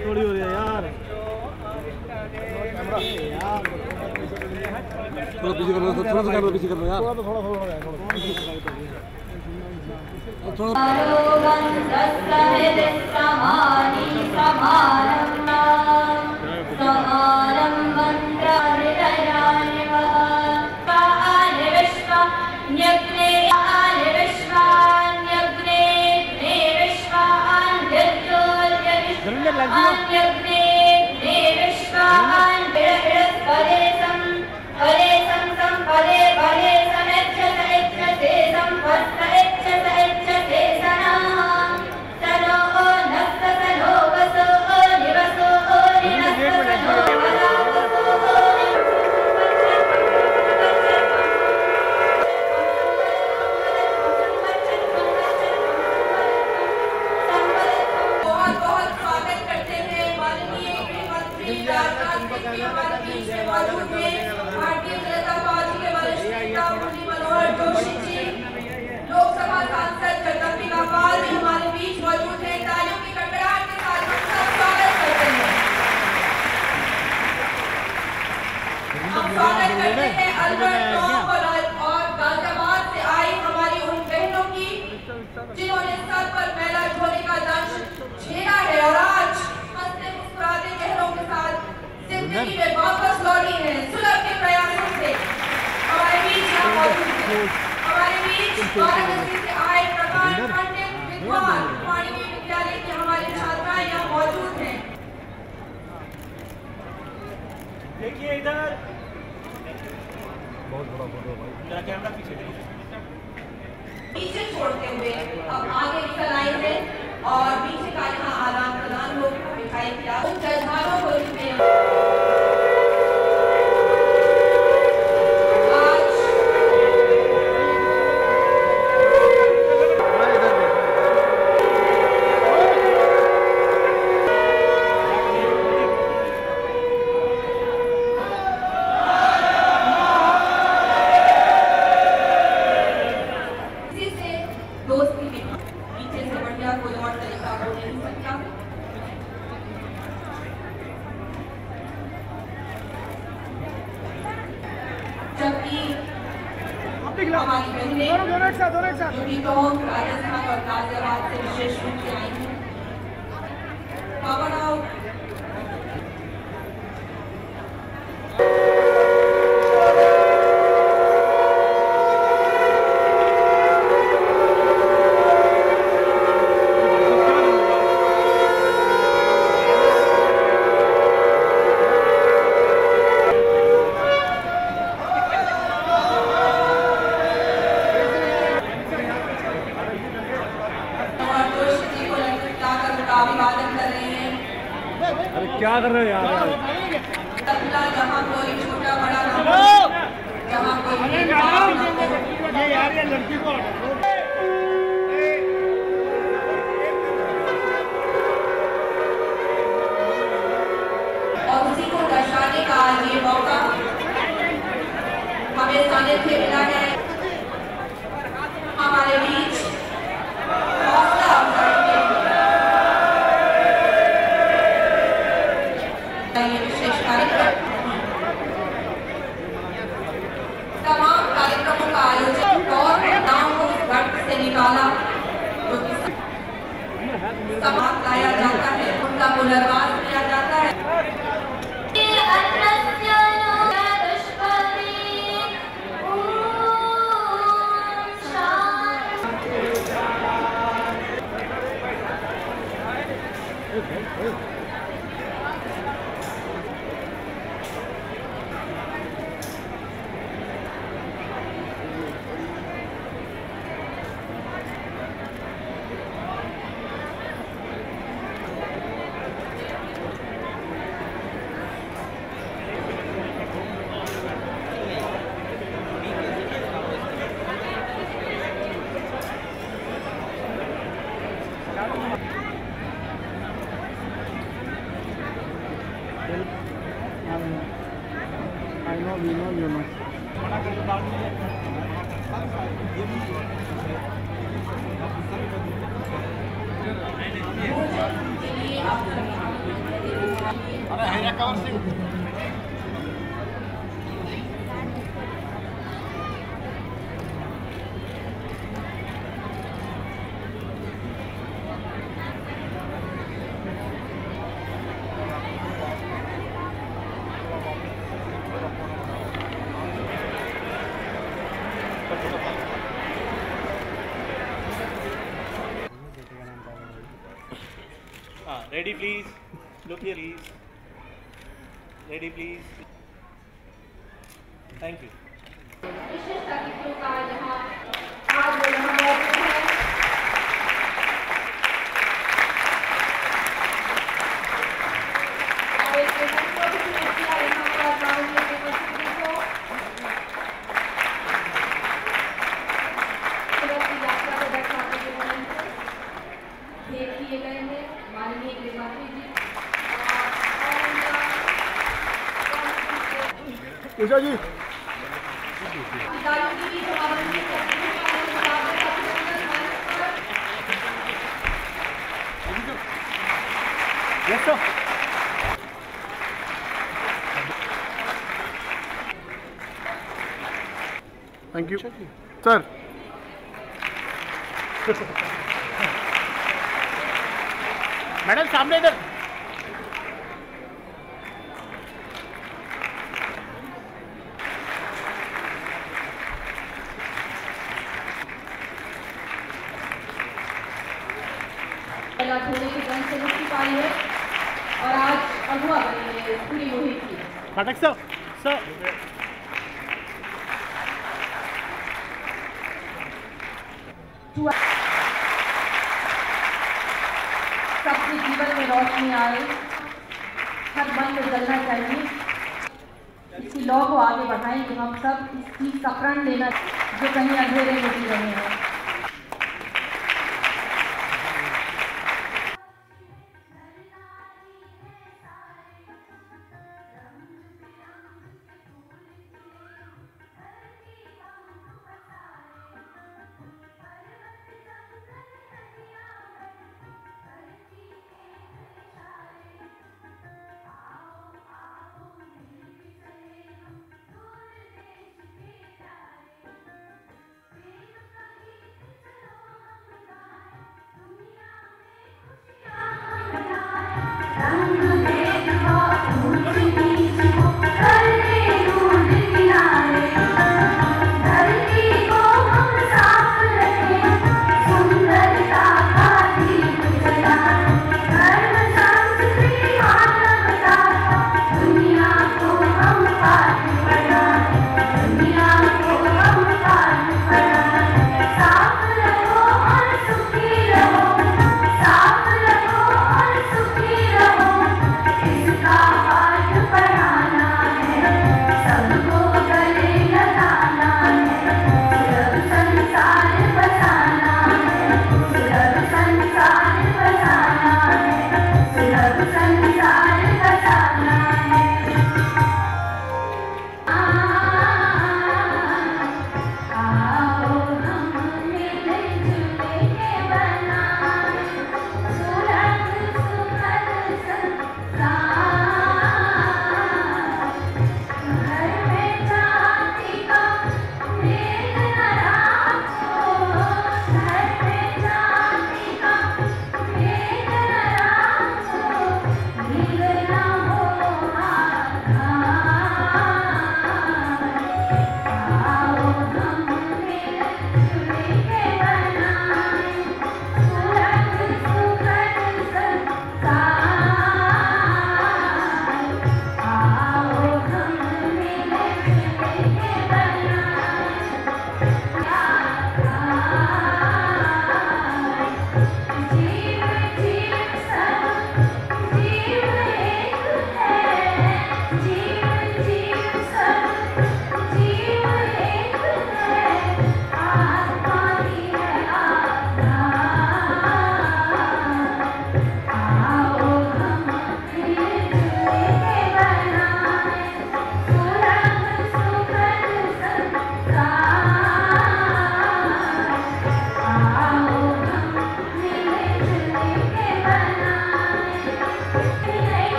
थोड़ी हो रही है यार, थोड़ा पीछे कर लो, थोड़ा सा कैमरा पीछे कर लो यार, थोड़ा थोड़ा हो रहा है थोड़ा। भारतीय जनता पार्टी के वरिष्ठ नेता मुरली मनोहर जोशी जी, लोकसभा सांसद जगदम्बिका पाल भी हमारे बीच मौजूद हैं। तालियों की कड़कड़ाहट के साथ हम सब स्वागत करते हैं। हम स्वागत करते हैं अल्बर्ट और गाजियाबाद से आई हमारी उन बहनों की जिन्होंने सर पर मैला ढोने का दंश झेला है और आज हंसते मुस्कुराते चेहरों के साथ जिंदगी में वापस लौटी है। सुलभ के प्रयासों से हमारे बीच यहाँ मौजूद है। हमारे बीच वाराणसी से आए प्रकाश पंडित विद्वान वाणिज्य विद्यालय की हमारी छात्राएं यहाँ मौजूद हैं। देखिए इधर बहुत बड़ा फोटो भाई, जरा कैमरा पीछे पीछे छोड़ते हुए अब आगे निकल आए थे और पीछे का यहाँ आदान प्रदान लोगों को दिखाई दिया। उन जज्बातों को दोस्ती में पीछे से बढ़िया कोई और तरीका हो नहीं सकता। जबकि हमारी बहनें जो भी टोंक, राजस्थान और गाजियाबाद से विशेष रूप से आई हैं, पावनाओं अभिवादन कर रहे हैं। अरे क्या कर रहे हो यार? तबला जहाँ कोई छोटा बड़ा ना हो, जहाँ कोई ये यार ये लड़की को और उसी को दर्शाने का ये मौका हमें सानिध्य मिला है। हमारे बीच हौसला अफजाई ये विशेष कार्यक्रम, तमाम कार्यक्रमों का आयोजन और महिलाओं को I know, we know, you know. अरे Hira Kanwar Singh Ready, please. Look here, please. Ready, please. Thank you. विशेष अतिथियों का यहाँ आज वो यहाँ मौजूद है। और एक को भी किया यहाँ पर माननीय उपस्थिति को सूरत की यात्रा को दर्शाते हुए भेंट किए गए हैं माननीय गृहमंत्री जी उषा जी अधिकारियों की भी समापन की Yes, sir. Thank you. Sir. Madam सामने इधर पहला घोड़े की जंग से मुक्ति पाई है और आज अगुआ बनी है पूरी मुहिम की। फाटक सर सर सबके जीवन में रोशनी आए, हर मन में जलना चाहिए। इसी लौ को आगे बढ़ाएंगे हम सब इस चीज का प्रण लेना जो कहीं अंधेरे में जी रहे हैं।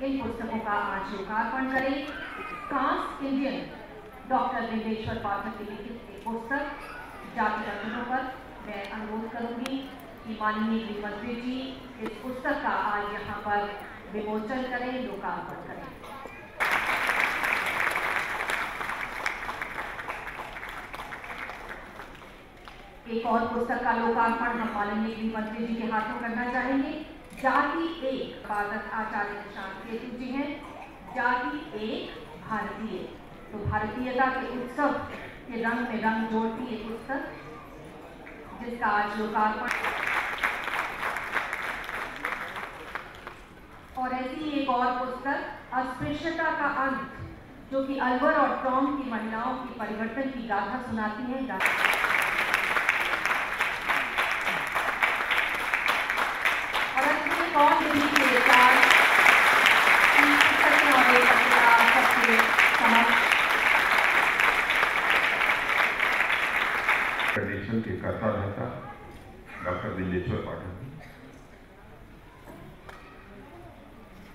इन पुस्तकों का आज लोकार्पण करें। कास्ट इंडियन डॉक्टर विंदेश्वर पाठक की लिखित एक पुस्तक जाति रत्नों पर मैं अनुरोध करूंगी कि माननीय गृह मंत्री जी इस पुस्तक का आज यहाँ पर विमोचन करें, लोकार्पण करें। एक और पुस्तक का लोकार्पण हम माननीय गृह मंत्री जी के हाथों करना चाहेंगे। जाति एक, पाठक आचार्य निशांत केतु जी हैं। जाति एक भारतीय, तो भारतीयता के उत्सव के रंग में रंग जोड़ती ये पुस्तक, जिसका आज लोकार्पण। और ऐसी एक और पुस्तक अस्पृश्यता का अंत, जो कि अलवर और टोंक की महिलाओं की परिवर्तन की गाथा सुनाती है। और दिल्ली के चार फेडरेशन के कर्ता धर्ता डॉक्टर विंदेश्वर पाठक,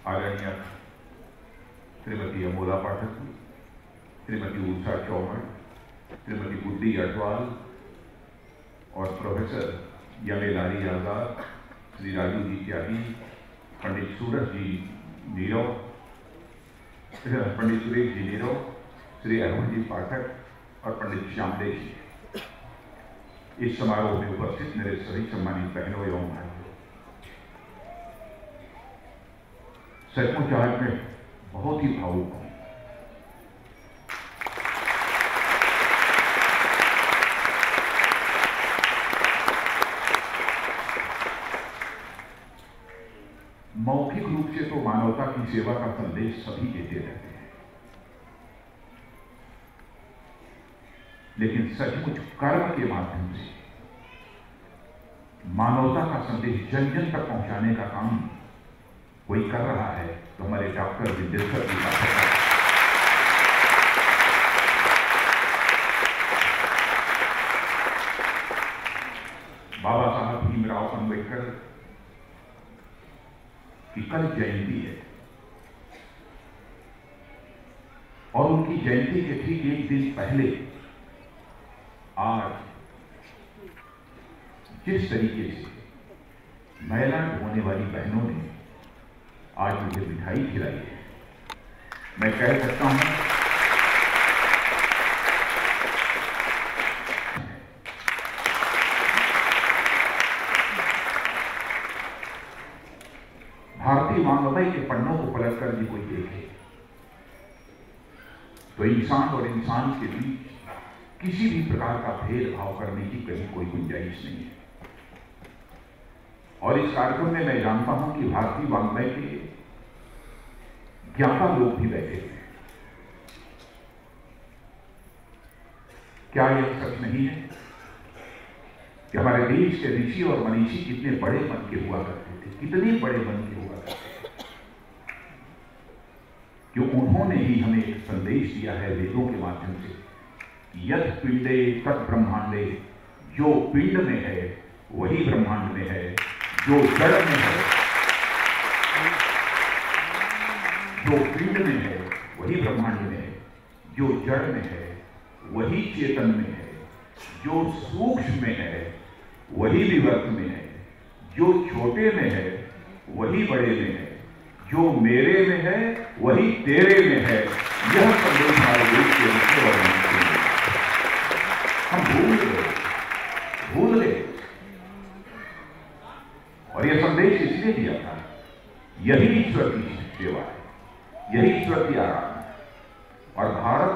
आदरणीय श्रीमती अमोला पाठक, श्रीमती उषा चौहान, श्रीमती बुद्धि अटवाल और प्रोफेसर यमेलारी आजाद, श्री राजू जी त्यागी, पंडित सूरज जी नीरव, पंडित सुरेश जी नीरव, श्री अरुण जी पाठक और पंडित श्यामदेव जी, इस समारोह में उपस्थित मेरे सभी सम्मानित बहनों एवं भाइयों, सचमुच आज मैं बहुत ही भावुक हूं। मौखिक रूप से तो मानवता की सेवा का संदेश सभी देते रहते हैं, लेकिन सचमुच कर्म के माध्यम से मानवता का संदेश जन जन तक पहुंचाने का काम कोई कर रहा है तो हमारे डॉक्टर विंदेश्वर जी का बाबा साहब भीमराव अम्बेडकर की कल जयंती है और उनकी जयंती के ठीक एक दिन पहले आज जिस तरीके से महिला होने वाली बहनों ने आज मुझे मिठाई खिलाई है, मैं कह सकता हूं भारतीय मानवता के पन्नों को पलटकर भी कोई देखे तो इंसान और इंसान के बीच किसी भी प्रकार का भेदभाव करने की कहीं कोई गुंजाइश नहीं है। और इस कार्यक्रम में मैं जानता हूं कि भारतीय वाङ्मय के ज्ञाता लोग भी बैठे हैं। क्या यह सच नहीं है कि हमारे देश के ऋषि और मनीषी कितने बड़े मन के हुआ करते थे, कितने बड़े मन के हुआ करते थे, कि उन्होंने ही हमें एक संदेश दिया है वेदों के माध्यम से, यद पिंडे तत् ब्रह्मांडे, जो पिंड में है वही ब्रह्मांड में है, जो जड़ में है, जो पिंड में है वही ब्रह्मांड में है, जो जड़ में है वही चेतन में है, जो सूक्ष्म में है वही विवर्त में है, जो छोटे में है वही बड़े में है, जो मेरे में है वही तेरे में है। यह संदेश हमारे देश के मुख्य हम भूल गए और यह संदेश इसलिए दिया था, यही ईश्वर की सेवा है, यही ईश्वर की आराधना है। और भारत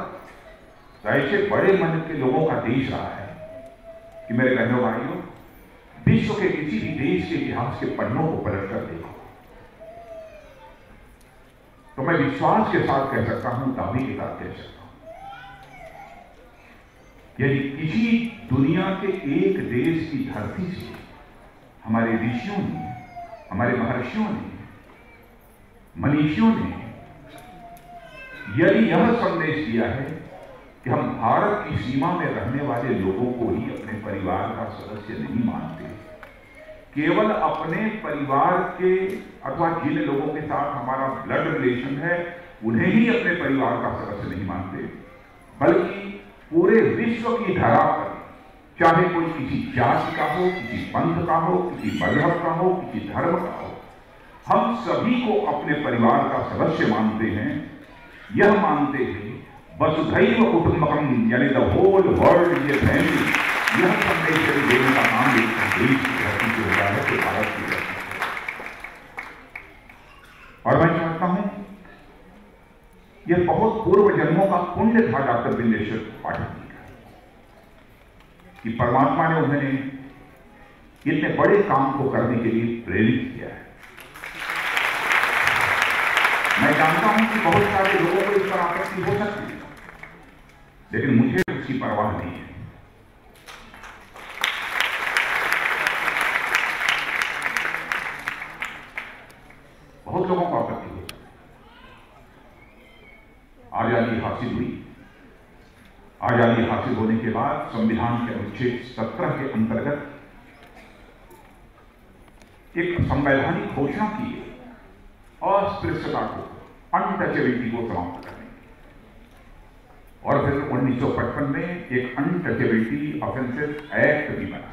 ऐसे बड़े मन के लोगों का देश रहा है कि मेरे बहनों भाइयों, विश्व के किसी भी देश के इतिहास के पन्नों को पलटकर देखो तो मैं विश्वास के साथ कह सकता हूं, दावे के साथ कह सकता हूं, यदि किसी दुनिया के एक देश की धरती से हमारे ऋषियों ने, हमारे महर्षियों ने, मनीषियों ने यदि यह संदेश दिया है कि हम भारत की सीमा में रहने वाले लोगों को ही अपने परिवार का सदस्य नहीं मानते, केवल अपने परिवार के अथवा जिन लोगों के साथ हमारा ब्लड रिलेशन है उन्हें ही अपने परिवार का सदस्य नहीं मानते, बल्कि पूरे विश्व की धरा पर, चाहे कोई किसी जाति का हो, किसी पंथ का हो, किसी मजहब का हो, किसी धर्म का हो, हम सभी को अपने परिवार का सदस्य मानते हैं। यह मानते हैं वसुधैव कुटुंबकम, यानी द होल वर्ल्ड ये फैमिली, यह संदेश देने का काम एक संदेश की धरती से हो रहा है, तो भारत की धरती से। और मैं चाहता हूं यह बहुत पूर्व जन्मों का पुण्य था डॉक्टर बिंदेश्वर पाठक जी का, कि परमात्मा ने उन्हें इतने बड़े काम को करने के लिए प्रेरित किया है। मैं जानता हूं कि बहुत सारे लोगों को इस पर आपत्ति हो सकती है, लेकिन मुझे उसकी परवाह नहीं है। बहुत लोगों को आपत्ति हुई। आजादी हासिल हुई। आजादी हासिल होने के बाद संविधान के अनुच्छेद 17 के अंतर्गत एक संवैधानिक घोषणा की है, अस्पृश्यता को, अनटचेबिलिटी को समाप्त करने की। और फिर 1955 में एक अनटचेबिलिटी ऑफेंसेस एक्ट भी बना,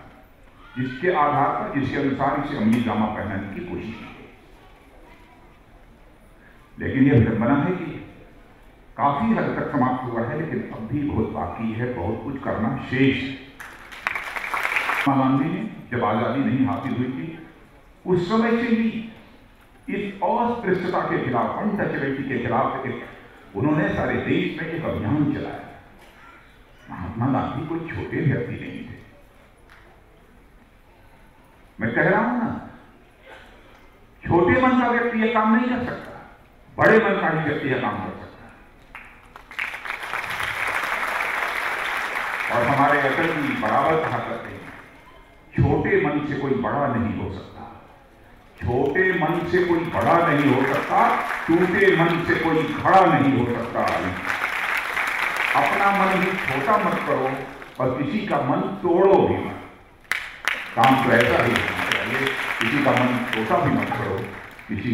जिसके आधार पर, जिसके अनुसार इसे अमीरनामा पहनाने की कोशिश की। लेकिन यह विडंबना है कि काफी हद तक समाप्त हुआ है, लेकिन अब भी बहुत बाकी है, बहुत कुछ करना शेष है। महात्मा गांधी ने जब आजादी नहीं हासिल हुई थी, उस समय से ही इस अस्पृश्यता के खिलाफ, अनटचेबिलिटी के खिलाफ उन्होंने सारे देश में एक अभियान चलाया। महात्मा गांधी कोई छोटे व्यक्ति नहीं थे। मैं कह रहा हूं ना, छोटे मन का व्यक्ति यह काम नहीं कर सकता, बड़े मन का ही व्यक्ति यह काम कर सकता है। और हमारे अटल जी बराबर कहा करते हैं, छोटे मन से कोई बड़ा नहीं हो सकता, छोटे मन से कोई बड़ा नहीं हो सकता, टूटे मन से कोई खड़ा नहीं हो सकता। अपना मन ही छोटा मत करो और किसी का मन तोड़ो भी मत। काम तो ऐसा ही होना चाहिए, किसी का मन छोटा भी मत करो, किसी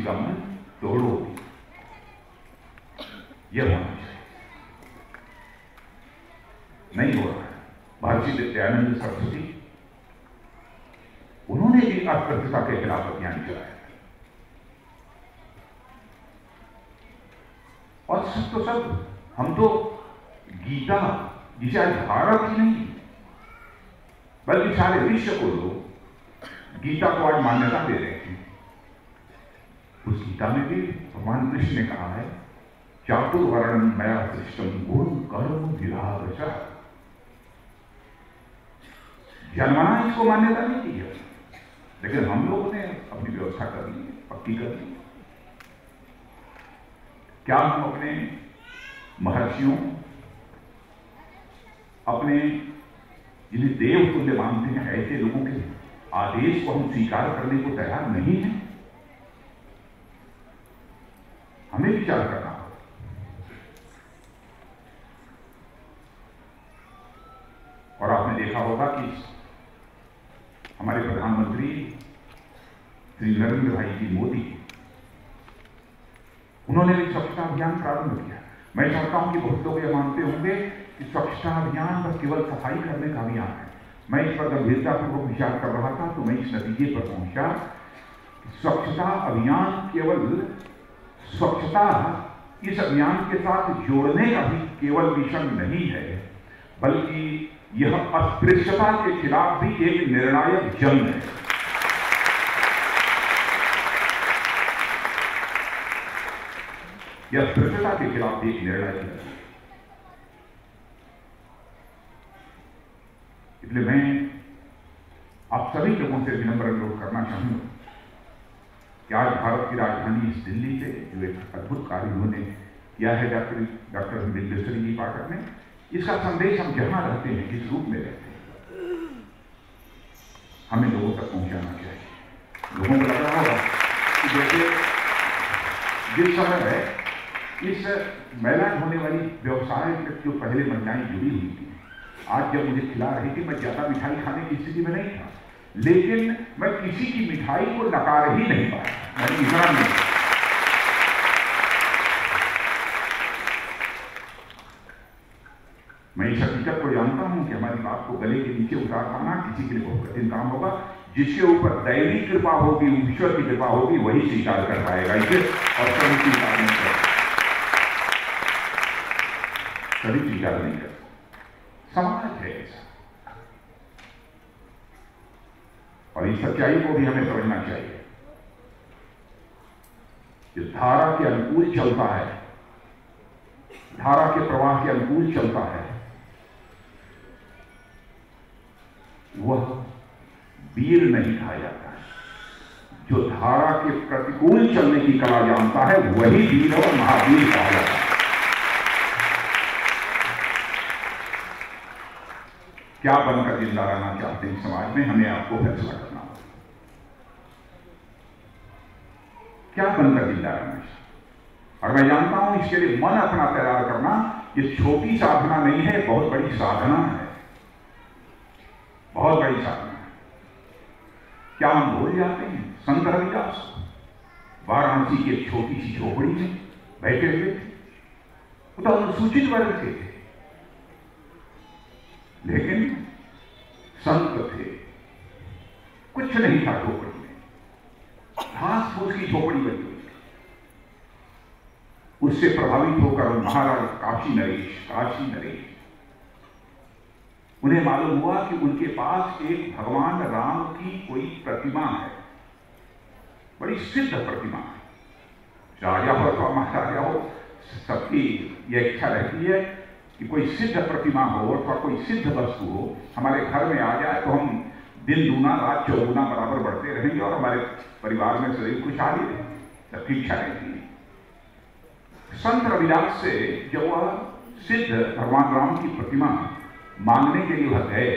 का मन तोड़ो भी। यह होना चाहिए, नहीं हो रहा है। महर्षि दयानंद सरस्वती, उन्होंने भी अस्पृश्यता के खिलाफ अभियान चलाया। और सब तो सब, हम तो गीता, जिसे आज भारत ही नहीं बल्कि सारे विश्व को लोग गीता को आज मान्यता दे रहे हैं। उस गीता में भी भगवान कृष्ण ने कहा है, चातुर्वर्णम मया सृष्टम गुण कर्म विभागशः। जनमाना इसको मान्यता नहीं दी है, लेकिन हम लोगों ने अपनी व्यवस्था कर ली, पक्की कर ली। क्या हम अपने महर्षियों, अपने जिन्हें देव तुल्य मानते हैं, ऐसे लोगों के आदेश को हम स्वीकार करने को तैयार नहीं है? हमें विचार करना होगा। और आपने देखा होगा कि हमारे प्रधानमंत्री श्री नरेंद्र भाई जी मोदी, उन्होंने भी स्वच्छता अभियान प्रारंभ किया। मैं चाहता हूं कि बहुत लोग ये मानते होंगे कि स्वच्छता अभियान बस केवल सफाई करने का अभियान है। मैं इस पर गंभीरतापूर्वक विचार कर रहा था तो मैं इस नतीजे पर पहुंचा कि स्वच्छता अभियान केवल स्वच्छता इस अभियान के साथ जोड़ने का भी केवल मिशन नहीं है, बल्कि यह अस्पृश्यता के खिलाफ भी एक निर्णायक जंग है। यह अस्पृश्यता के खिलाफ एक निर्णायक जंग है। इसलिए मैं आप सभी लोगों से विनम्र अनुरोध करना चाहूंगा कि आज भारत की राजधानी इस दिल्ली से जो एक अद्भुत कार्य उन्होंने किया है डॉक्टर बिंदेश्वर जी पाठक ने, इसका संदेश हम जहां रहते हैं, जिस रूप में रहते हैं, हमें लोगों तक पहुंचाना चाहिए। लोगों को लग रहा होगा कि जैसे जिस समय है इस महिला होने वाली व्यवसाय से जो पहले महिलाएं जुड़ी हुई थी, आज जब मुझे खिला रही थी, मैं ज्यादा मिठाई खाने की स्थिति में नहीं था, लेकिन मैं किसी की मिठाई को नकार ही नहीं पाया। मैं इतना नहीं, मैं इस हकीकत को जानता हूं कि हमारी बात को गले के नीचे उतार पाना किसी के लिए बहुत कठिन काम होगा। जिसके ऊपर दैवी कृपा होगी, ईश्वर की कृपा होगी, वही स्वीकार कर पाएगा इसे, और सभी स्वीकार नहीं कर, सभी स्वीकार नहीं कर। समाज है ऐसा, और इस सच्चाई को भी हमें समझना चाहिए। जो धारा के अनुकूल चलता है, धारा के प्रवाह के अनुकूल चलता है, वह वीर नहीं कहा जाता है। जो धारा के प्रतिकूल चलने की कला जानता है, वही वीर और महावीर कहा जाता है। क्या बनकर जिंदा रहना चाहते हैं समाज में, हमें आपको फैसला करना होगा। क्या बनकर जिंदा रहना चाहिए। और मैं जानता हूं इसके लिए मन अपना तैयार करना ये छोटी साधना नहीं है, बहुत बड़ी साधना है, बहुत बड़ी साधना है। क्या हम भूल जाते हैं संत रविदास वाराणसी की एक छोटी सी झोपड़ी में बैठे हुए थे। वो तो अनुसूचित वर्ग के थे, लेकिन संत थे। कुछ नहीं था झोपड़ी में, घास फूस की झोपड़ी बनी हुई। उससे प्रभावित होकर महाराज काशी नरेश उन्हें मालूम हुआ कि उनके पास एक भगवान राम की कोई प्रतिमा है, बड़ी सिद्ध प्रतिमा है। राजा हो अथवा महाराजा हो, सबकी यह इच्छा रहती है कि कोई सिद्ध प्रतिमा हो अथवा कोई सिद्ध वस्तु हो हमारे घर में आ जाए तो हम दिन दूना रात चौगुना बराबर बढ़ते रहेंगे और हमारे परिवार में सदैव खुशहाली रहे, सबकी इच्छा रहती है। संत रविदास से जब वह सिद्ध भगवान राम की प्रतिमा मांगने के लिए वह गए,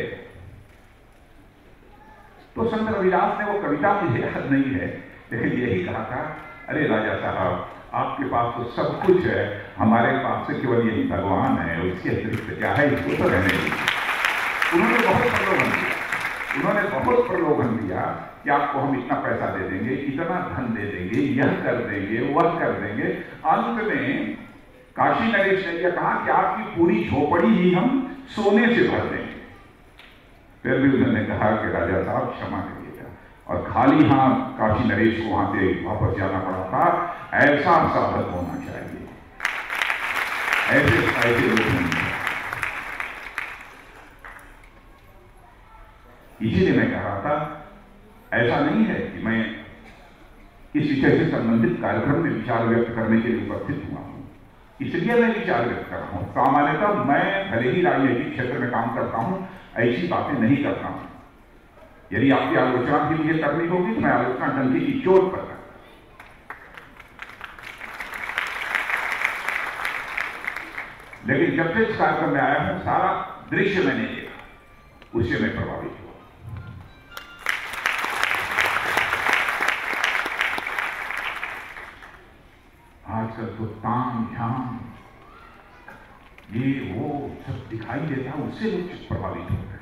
तो संत रविदास ने वो कविता मुझे याद नहीं है, लेकिन यही कहा था, अरे राजा साहब आपके पास तो सब कुछ है, हमारे पास से केवल यही भगवान है, उसके अतिरिक्त क्या है, इसको तो रहने दीजिए। उन्होंने बहुत प्रलोभन दिया कि आपको हम इतना पैसा दे देंगे, इतना धन दे देंगे, यह कर देंगे, वह कर देंगे। अंत में काशी नरेश ने यह कहा कि आपकी पूरी झोपड़ी ही हम सोने से भर देंगे। फिर भी उन्होंने कहा कि राजा साहब क्षमा करिएगा, और खाली हाथ काशी नरेश को वहां से वापस जाना पड़ा था। ऐसा साधक होना चाहिए, ऐसे लोग नहीं। इसीलिए मैं कह रहा था, ऐसा नहीं है कि मैं इस विषय से संबंधित कार्यक्रम में विचार व्यक्त करने के लिए उपस्थित हुआ हूं, इसलिए मैं विचार व्यक्त कर रहा हूं। सामान्यतः मैं भले ही राजनीतिक क्षेत्र में काम करता हूं, ऐसी बातें नहीं करता हूं। यदि आपकी आलोचना भी मुझे करनी होगी तो मैं आलोचना डंके की चोट पर करता। लेकिन जब से इस कार्यक्रम में आया हूं, सारा दृश्य मैंने देखा, उससे मैं प्रभावित हुआ। आजकल तो ताम झाम ये वो सब दिखाई देता है, उससे लोग प्रभावित हो रहे हैं।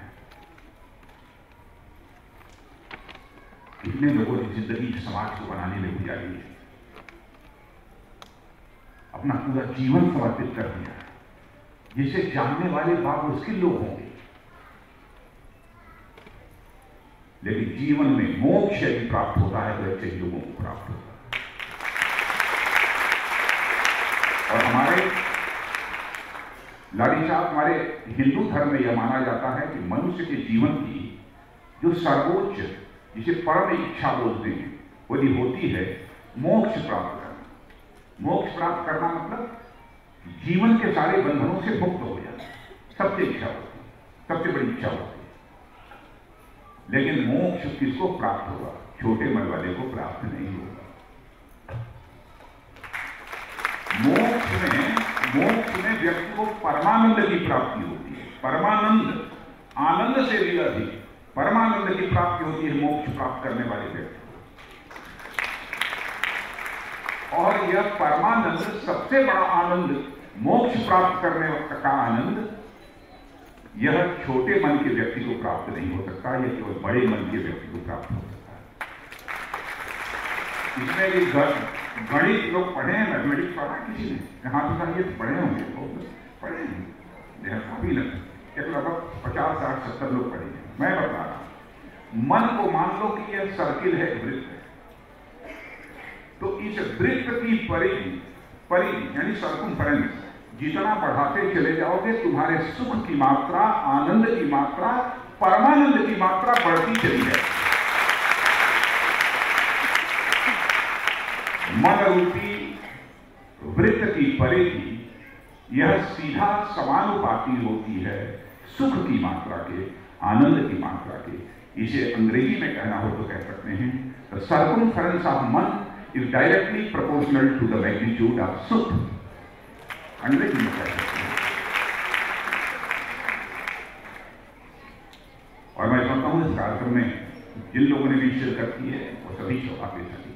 कितने लोगों ने जिंदगी समाज को बनाने में गुजारी है, अपना पूरा जीवन समर्पित कर दिया है, जिसे जानने वाले बात मुश्किल लोग होंगे। लेकिन जीवन में मोक्ष यदि प्राप्त होता है तो ऐसे लोगों को प्राप्त होता है। और हमारे लाड़ी साहब, हमारे हिंदू धर्म में यह माना जाता है कि मनुष्य के जीवन की जो सर्वोच्च, जिसे परम इच्छा बोलते हैं, वो यदि होती है मोक्ष प्राप्त करना। मोक्ष प्राप्त करना मतलब जीवन के सारे बंधनों से मुक्त हो जाना, सबसे इच्छा होती है, सबसे बड़ी इच्छा होती है। लेकिन मोक्ष किसको प्राप्त होगा? छोटे मन वाले को प्राप्त नहीं होगा। मोक्ष में व्यक्ति को परमानंद की प्राप्ति होती है। परमानंद, आनंद से भी अधिक परमानंद की प्राप्ति होती है मोक्ष प्राप्त करने वाले व्यक्ति को। और यह परमानंद, सबसे बड़ा आनंद, मोक्ष प्राप्त करने का आनंद, यह छोटे मन के व्यक्ति को प्राप्त नहीं हो सकता, यह केवल बड़े मन के व्यक्ति को प्राप्त हो सकता है। इसमें भी गणित लोग पढ़े हैं, मैथमेटिक्स पढ़ा किसी ने, यहाँ तो ये पढ़े होंगे, पढ़े हैं, काफी लगभग 50, 60, 70 लोग पढ़े हैं। मैं बता रहा हूं, मन को मान लो कि यह सर्किल है, वृत्त है, तो इस वृत्त की परिधि यानी सर्कमफेरेंस जितना बढ़ाते चले जाओगे, तुम्हारे सुख की मात्रा, आनंद की मात्रा, परमानंद की मात्रा बढ़ती चली जाएगी। मन रूपी वृत्त की परिधि यह सीधा समानुपाती होती है सुख की मात्रा के, आनंद की मात्रा के। इसे अंग्रेजी में कहना हो तो कह सकते हैं, the circumference of mann is directly proportional to the magnitude of sukh. अंग्रेजी में कह सकते हैं। और मैं समझता हूं इस कार्यक्रम में जिन लोगों ने भी शिरकत की है वो सभी सौभाग्यशाली।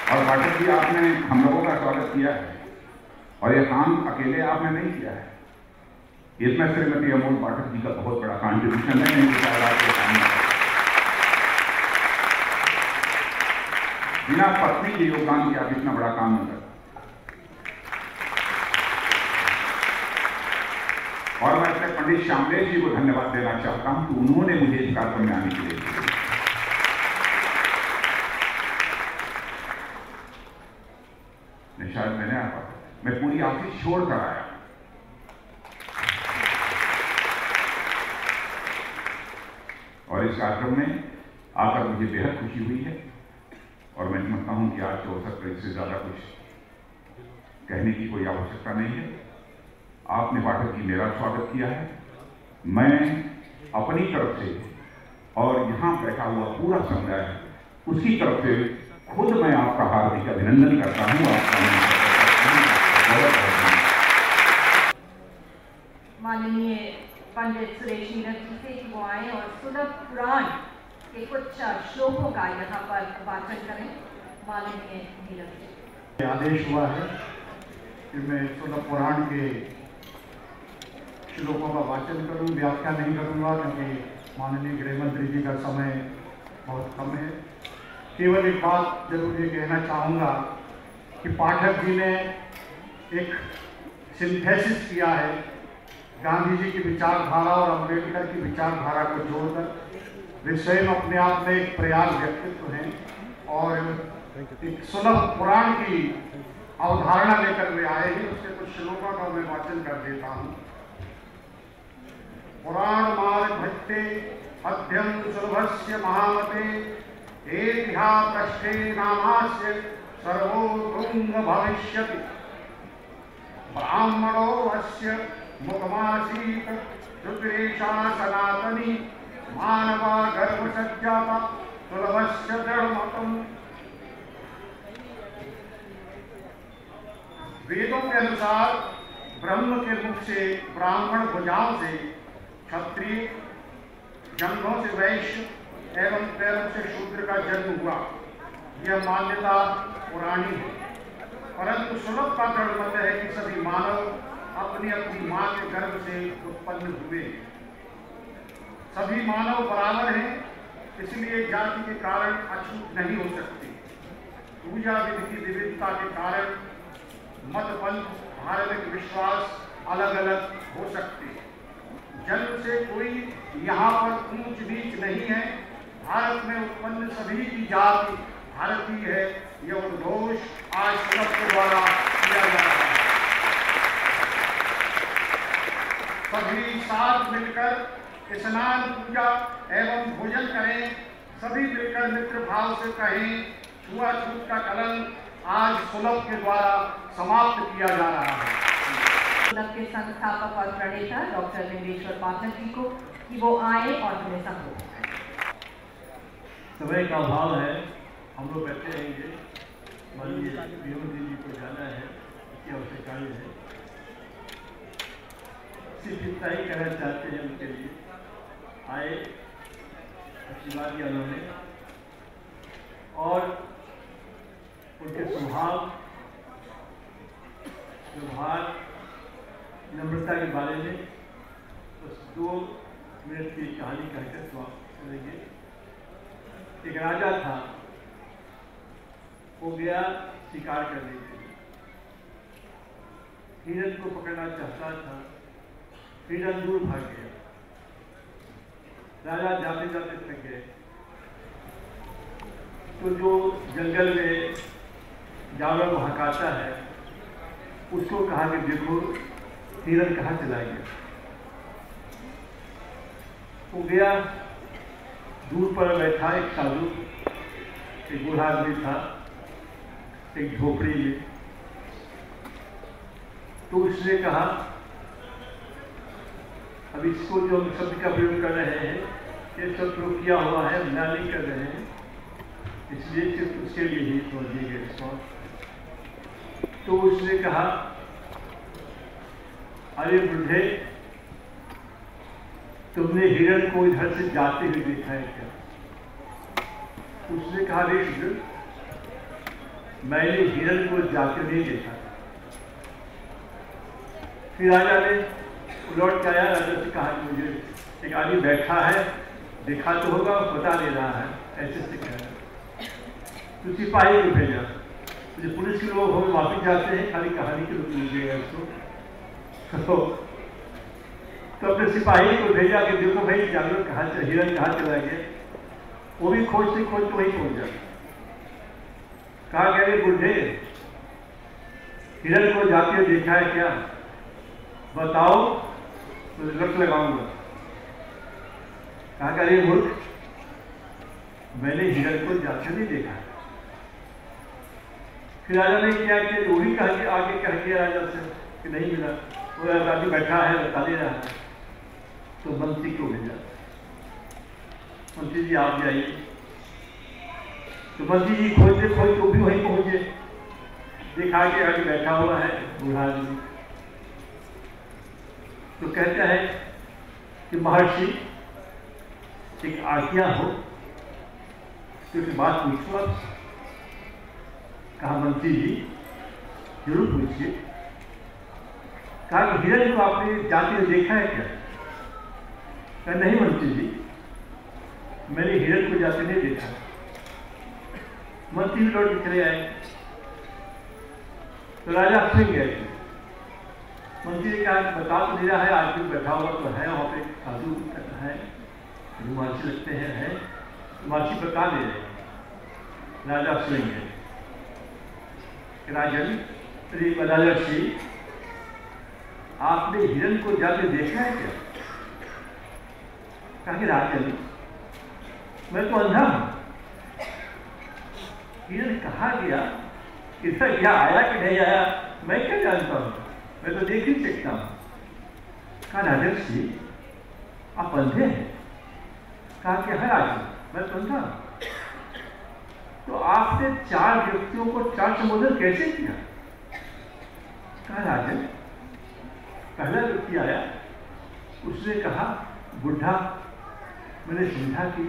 और पाठक जी, आपने हम लोगों का स्वागत किया है और यह काम अकेले आपने नहीं किया है, इसमें श्रीमती अमोल पाठक जी का बहुत बड़ा कॉन्ट्रीब्यूशन है। नहीं आपके सामने बिना पत्नी के योगदान के आप इतना बड़ा काम नहीं करते। और मैं अपने पंडित श्यामलेश जी को धन्यवाद देना चाहता हूं कि उन्होंने मुझे इस कार्यक्रम में आने के लिए दिया। शायद मैंने आ पाया, मैं पूरी ऑफिस छोड़ कर आया। और इस कार्यक्रम में आकर मुझे बेहद खुशी हुई है और मैं समझता हूं कि आज के अवसर पर इससे ज्यादा कुछ कहने की कोई आवश्यकता नहीं है। आपने पाठक जी मेरा स्वागत किया है, मैं अपनी तरफ से और यहां बैठा हुआ पूरा समुदाय उसकी तरफ से खुद मैं आपका हार्दिक अभिनंदन करता हूं। आपका माननीय पंडित सुरेश नीरज जी से वो आए और सुलभ पुराण के कुछ श्लोकों का यहाँ पर वाचन करें। माननीय नीरज जी, आदेश हुआ है कि मैं सुलभ पुराण के श्लोकों का वाचन करूं, व्याख्या नहीं करूंगा क्योंकि माननीय गृह मंत्री जी का समय बहुत कम है। केवल एक बात जरूर ये कहना चाहूँगा कि पाठक जी ने एक सिंथेसिस किया है गांधी जी की विचारधारा और अम्बेडकर की विचारधारा को जोड़कर। वे स्वयं अपने आप में एक प्रयास व्यक्तित्व हैं और एक सुलभ पुराण की अवधारणा लेकर वे आए हैं। उसके कुछ श्लोकों का मैं वाचन कर देता हूँ। पुराण मार्ग भक्ते मध्यम सुलभस्य महामते एभ्या पृष्ठे नामास्य सर्वोत्तुंग भविष्यति ब्राह्मणो अस्य मुखमासीत रुद्रेशा सनातनी मानवा गर्भ सज्जाता सुलभस्य दृढ़मतम्। वेदों के अनुसार ब्रह्म के मुख से ब्राह्मण, भुजाओं से क्षत्रिय, जंघों से वैश्य एवं पैरों से शूद्र का जन्म हुआ। यह मान्यता पुरानी है, परंतु सुलभ का दृढ़ मत है कि सभी मानव अपनी अपनी मां के गर्भ से उत्पन्न हुए। सभी मानव बराबर हैं, इसलिए जाति के कारण अछूत नहीं हो सकते। पूजा विधि की विविधता के कारण मत, पंथ, धार्मिक विश्वास अलग अलग हो सकते। जन्म से कोई यहाँ पर ऊंच नीच नहीं है। भारत में उत्पन्न सभी की जाति भारतीय है। यह उद्घोष आज सुलभ के द्वारा किया जा रहा है। सभी साथ मिलकर स्नान, पूजा एवं भोजन करें। सभी मिलकर मित्र भाव से कहें, छुआछूत का कलंक आज सुलभ के द्वारा समाप्त किया जा रहा है। सुलभ के संस्थापक और प्रणेता डॉक्टर लिंगेश्वर पाठक जी को कि वो आए और हमें संबोधित करें। समय का अभाव है, हम लोग बैठे रहेंगे। माननीय गृहमंत्री जी को जाना है, इसकी आवश्यकता है। सिर्फ इतना ही कहना चाहते हैं, उनके लिए आए, आशीर्वाद दिया उन्होंने और उनके स्वभाव, व्यवहार नम्रता के बारे में बस 2 मिनट की कहानी कहकर समाप्त करेंगे। एक राजा था, वो गया शिकार करने के लिए, हिरन को पकड़ना चाहता था, हिरन दूर भाग गया। राजा जाते जाते थक गए, तो जो जंगल में जानवर को हकाता है उसको कहा कि देखो हिरन कहाँ चला गया। वो गया, दूर पर बैठा एक साधु, एक बूढ़ा आदमी था एक झोपड़ी में। तो उसने कहा अब इसको जो हम शब्द का प्रयोग कर रहे हैं ये सब प्रयोग किया हुआ है, मना नहीं कर रहे हैं, इसलिए सिर्फ उसके लिए ही छोड़ दिए गए इसको। तो उसने कहा अरे बुढ़े, तुमने हिरण को इधर से जाते हुए देखा है क्या? उसने कहा रे शुद्र, मैंने हिरण को जाते नहीं देखा। फिर राजा ने लौट के आया, राजा से कहा कि मुझे एक आदमी बैठा है, देखा तो होगा, बता दे रहा है, ऐसे से कह रहा है। तो सिपाही को भेजा, जो पुलिस के लोग होंगे वापिस जाते हैं, खाली कहानी के रूप में मिलेगा उसको। तो अपने सिपाही को भेजा कि देखो भाई जानवर कहाँ से, हिरन कहाँ चला गया। वो भी खोजते खोजते वहीं पहुंच जाता। कहा कह रहे बुढ़े, हिरन को जाके देखा है क्या? बताओ तो लट लगाऊंगा। कहा कह रहे मूर्ख, मैंने हिरन को जाके नहीं देखा। फिर राजा ने क्या किया, वो भी कहा कि आगे कह दिया राजा से कि नहीं मिला, वो आदमी बैठा है बता दे रहा है। तो मंत्री को भेजा, मंत्री जी आप जाइए। तो मंत्री जी खोजते खोजते तो भी वहीं पहुंचे, देखा कि आगे बैठा हुआ है बूढ़ा आदमी। तो कहता है कि महर्षि एक आज्ञा हो, तो एक बात पूछो आप। कहा मंत्री जी जरूर पूछिए। कहा कि हिरन को आपने जाते हुए देखा है क्या? कहा नहीं मंत्री जी, मैंने हिरन को जाते नहीं देखा। मंत्री लौट के चले आए। तो राजा सुन गए थे। मंत्री ने कहा बता तो नहीं रहा है, आदमी बैठा हुआ तो है वहां पे, साधु है, महर्षि लगते हैं, महर्षि बता दे रहे। राजा सुन गए। राजन राजर्षि, आपने हिरन को जाके देखा है क्या? कहा कि राजन मैं तो अंधा हूं, हिरन कहाँ गया, किसका क्या आया कि नहीं आया मैं क्या जानता हूं, मैं तो देख ही सकता हूं। कहा राजर्षि आप अंधे हैं? कहा कि है राजन मैं तो अंधा हूं। तो आपने 4 व्यक्तियों को 4 संबोधन कैसे किया? कहा राजन पहला व्यक्ति आया, उसने कहा बुढ़ा, मैंने समझा कि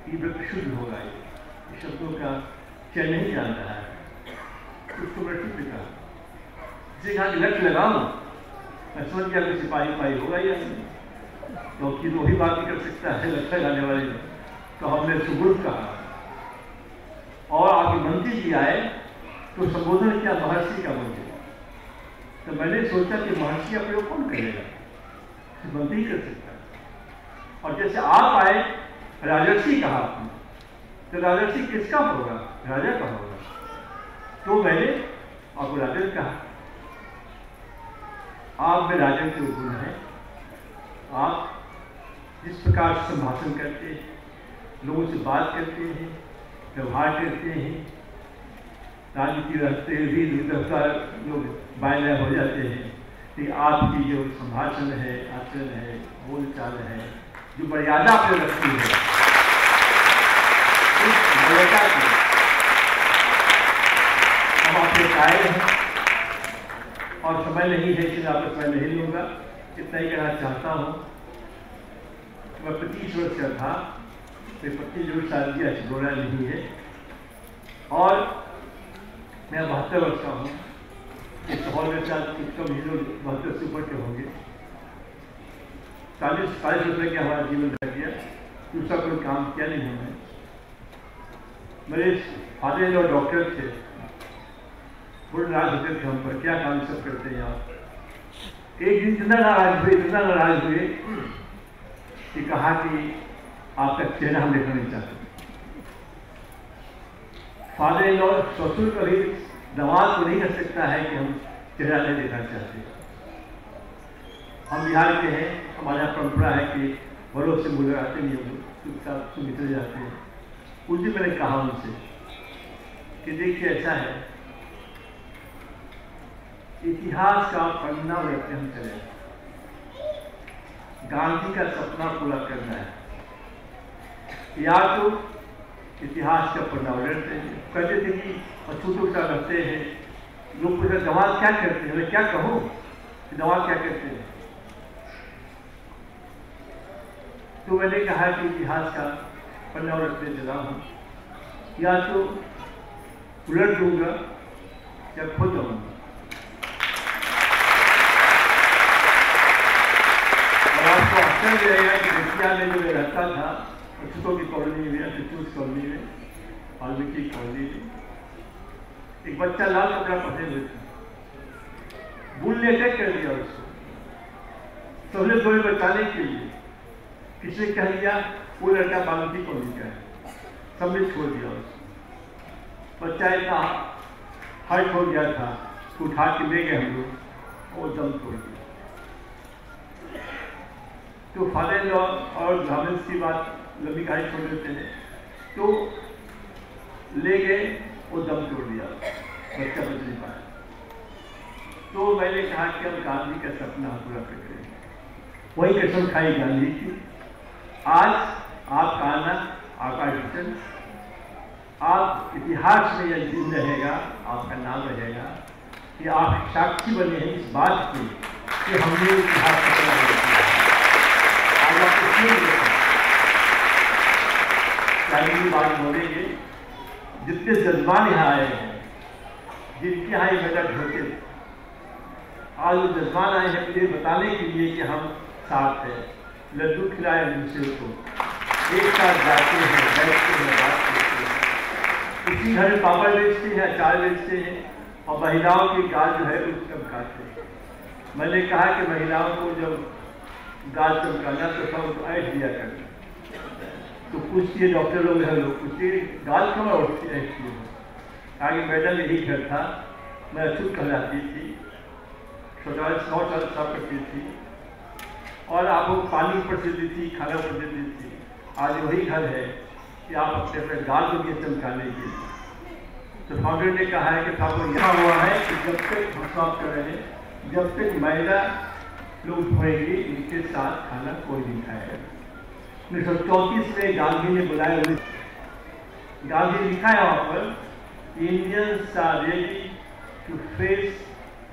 ये व्यक्ति शुद्ध होगा, ये शब्दों का चयन नहीं जान रहा है, उसको मैं ठीक कहा। जिसे कहा कि लट लगाऊं, मैं समझ गया कि सिपाही पाई होगा या नहीं, क्योंकि तो वही बात कर सकता है लट लगाने वाले ने। तो हमने सुगुण कहा और आगे मंत्री जी आए तो संबोधन किया महर्षि का मंत्री। तो मैंने सोचा कि महर्षि का प्रयोग कौन करेगा, मंत्री कर सकता है। और जैसे आप आए राजर्षि कहा आपने, तो राजर्षि किसका होगा? राजा का होगा। तो मैंने आपको राजन कहा। आप में राजन के गुण है, आप जिस प्रकार से संभाषण करते हैं, लोगों से बात करते हैं, व्यवहार करते हैं, राजनीति रखते हुए भी लोग बायला हो जाते हैं, कि आपकी जो संभाषण है, आचरण है, बोलचाल है, जो मर्यादा आपने रखी है, उस मर्यादा की हम आपके कायल हैं। और समय नहीं है इसलिए आपका समय नहीं लूँगा, इतना ही कहना चाहता हूँ। मैं 25 वर्ष का था, तो 25 साल की अचगोड़ा नहीं है, और मैं 72 वर्ष का हूँ। इस हॉल में शायद कुछ कम ही लोग 72 से ऊपर के होंगे। 40 रुपये के हमारा जीवन रह गया, दूसरा कोई काम किया नहीं हमने। मेरे फादर जो डॉक्टर थे, बड़े नाराज होते थे हम पर, क्या काम सब करते हैं आप। एक दिन इतना नाराज हुए कि कहा कि आपका चेहरा हम देखना नहीं चाहते। फादर इन लॉ ससुर कभी दमाद को नहीं कर सकता है कि हम चेहरा नहीं देखना चाहते। हम बिहार के हैं, हमारे यहाँ परंपरा है कि बड़ों से मुलाकातें नहीं होगी, चुपचाप निकल जाते हैं। उस दिन मैंने कहा उनसे कि देखिए ऐसा है, इतिहास का पन्ना उलटते हम चले, गांधी का सपना पूरा करना है, या तो इतिहास का पन्ना उलटते हैं। कहते थे कि अछूतों का रहते हैं, लोग पूछा जवाब क्या करते हैं, मैं क्या कहूँ कि जवाब क्या करते हैं। तो मैंने कहा कि इतिहास का पन्ना उलटते चला हूँ, या तो उलट दूंगा या खो जाऊंगा। और आपको आश्चर्य रहेगा कि बेतिया में जो मैं रहता था, अछूतों की कॉलोनी में, अछूत कॉलोनी में, वाल्मीकि कॉलोनी में, एक बच्चा लाल कपड़ा पहने हुए थे, बुल ने अटैक कर दिया उसको। सबने थोड़े बचाने के लिए किसी ने कह दिया वो लड़का वाल्मीकि कॉलोनी का है, सबने छोड़ दिया उसको। बच्चा इतना हर्ट हो गया था, उठा के ले गए हम लोग और दम तोड़ दिया। तो फादर इन लॉ और ब्राह्मण की बात लंबी कहानी छोड़ देते हैं, तो ले गए और दम तोड़ दिया, बच्चा बच नहीं पाया। तो मैंने कहा कि हम गांधी का सपना पूरा कर रहे हैं, वही कसम खाई गांधी की। आज आपका आना, आपका डिसीजन, आप इतिहास में यह दिन रहेगा, आपका नाम रहेगा कि आप साक्षी बने हैं इस बात की कि हमने इतिहास का आज आप इसलिए बात बोलेंगे। जितने जज्बान यहाँ आए हैं, जिनके यहाँ ये मेडल ढोके, आज वो जज्बान आए हैं मुझे बताने के लिए कि हम साथ हैं, लड्डू खिलाए दूसरे को, एक साथ जाते हैं, बैठते हैं, बात करते हैं, उसी घर में पापड़ बेचते हैं, अचार बेचते हैं, और महिलाओं की गाल जो है उसको चमकाते हैं। मैंने कहा कि महिलाओं को जब गाल चमकाना तो सब ऐश दिया करना, तो पूछती है डॉक्टर लोग हैं, लोग पूछती है गाल क्यों उठती है, आगे मैडम यही घर था, मैं अछूत कहलाती थी, छोटा 9 साल सब करती थी, और आपको पानी ऊपर से देती थी, खाना ऊपर से देती थी। आज वही घर है कि आप अपने अपने गाल को भी चमकाने के लिए। तो फाउंडर ने कहा है कि साहब यहाँ हुआ है कि जब तक हम साफ कर रहे हैं, जब तक महिला लोग धोएंगे, इनके साथ खाना कोई नहीं खाएगा। 1934 में गांधी ने बुलाया, गांधी लिखा है वहाँ पर, Indians are ready to face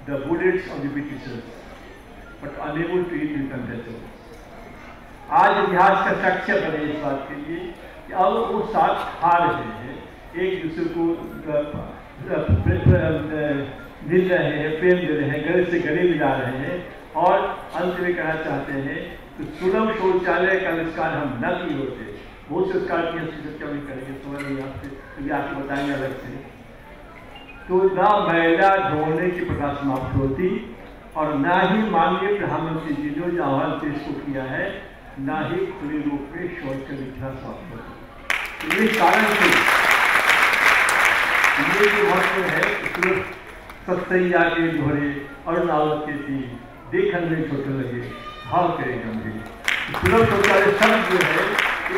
the bullets of the Britishers but unable to eat with them. आज इतिहास का साक्ष्य बने इस बात के लिए कि अब वो साथ खा रहे हैं, एक दूसरे को मिल रहे हैं, प्रेम दे रहे हैं, गले से गले मिला रहे हैं। और अंत में कहना चाहते हैं कि सुलभ शौचालय का आविष्कार हम न किए होते, बहुत से संस्कार की चर्चा भी करेंगे, समझ नहीं आपसे तो आपको बताएंगे अलग से। तो ना महिला ढोने की प्रथा समाप्त होती, और ना ही माननीय प्रधानमंत्री जी ने जो आह्वान देश को किया है, ना ही खुले रूप में शौच का विधा समाप्त होती। इस कारण से ये जो महत्व है, सत्सैया के घोड़े और नावत के तीर देखन में छोटे लगे, भाव करे गंभीर। सुलभ शौचालय शब्द जो है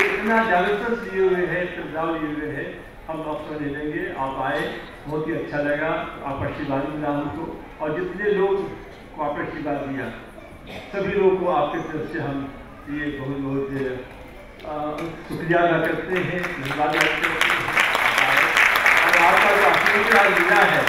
इतना जागरूकता लिए हुए है, सुझाव लिए हुए है, हम अवसर दे देंगे। आप आए, बहुत ही अच्छा लगा, आप आशीर्वाद मिला हमको, और जितने लोग को आप आशीर्वाद दिया, सभी लोगों को आपके तरफ से हम ये बहुत बहुत शुक्रिया अदा करते हैं, धन्यवाद करते हैं। और आपका जो आशीर्वाद मिला है,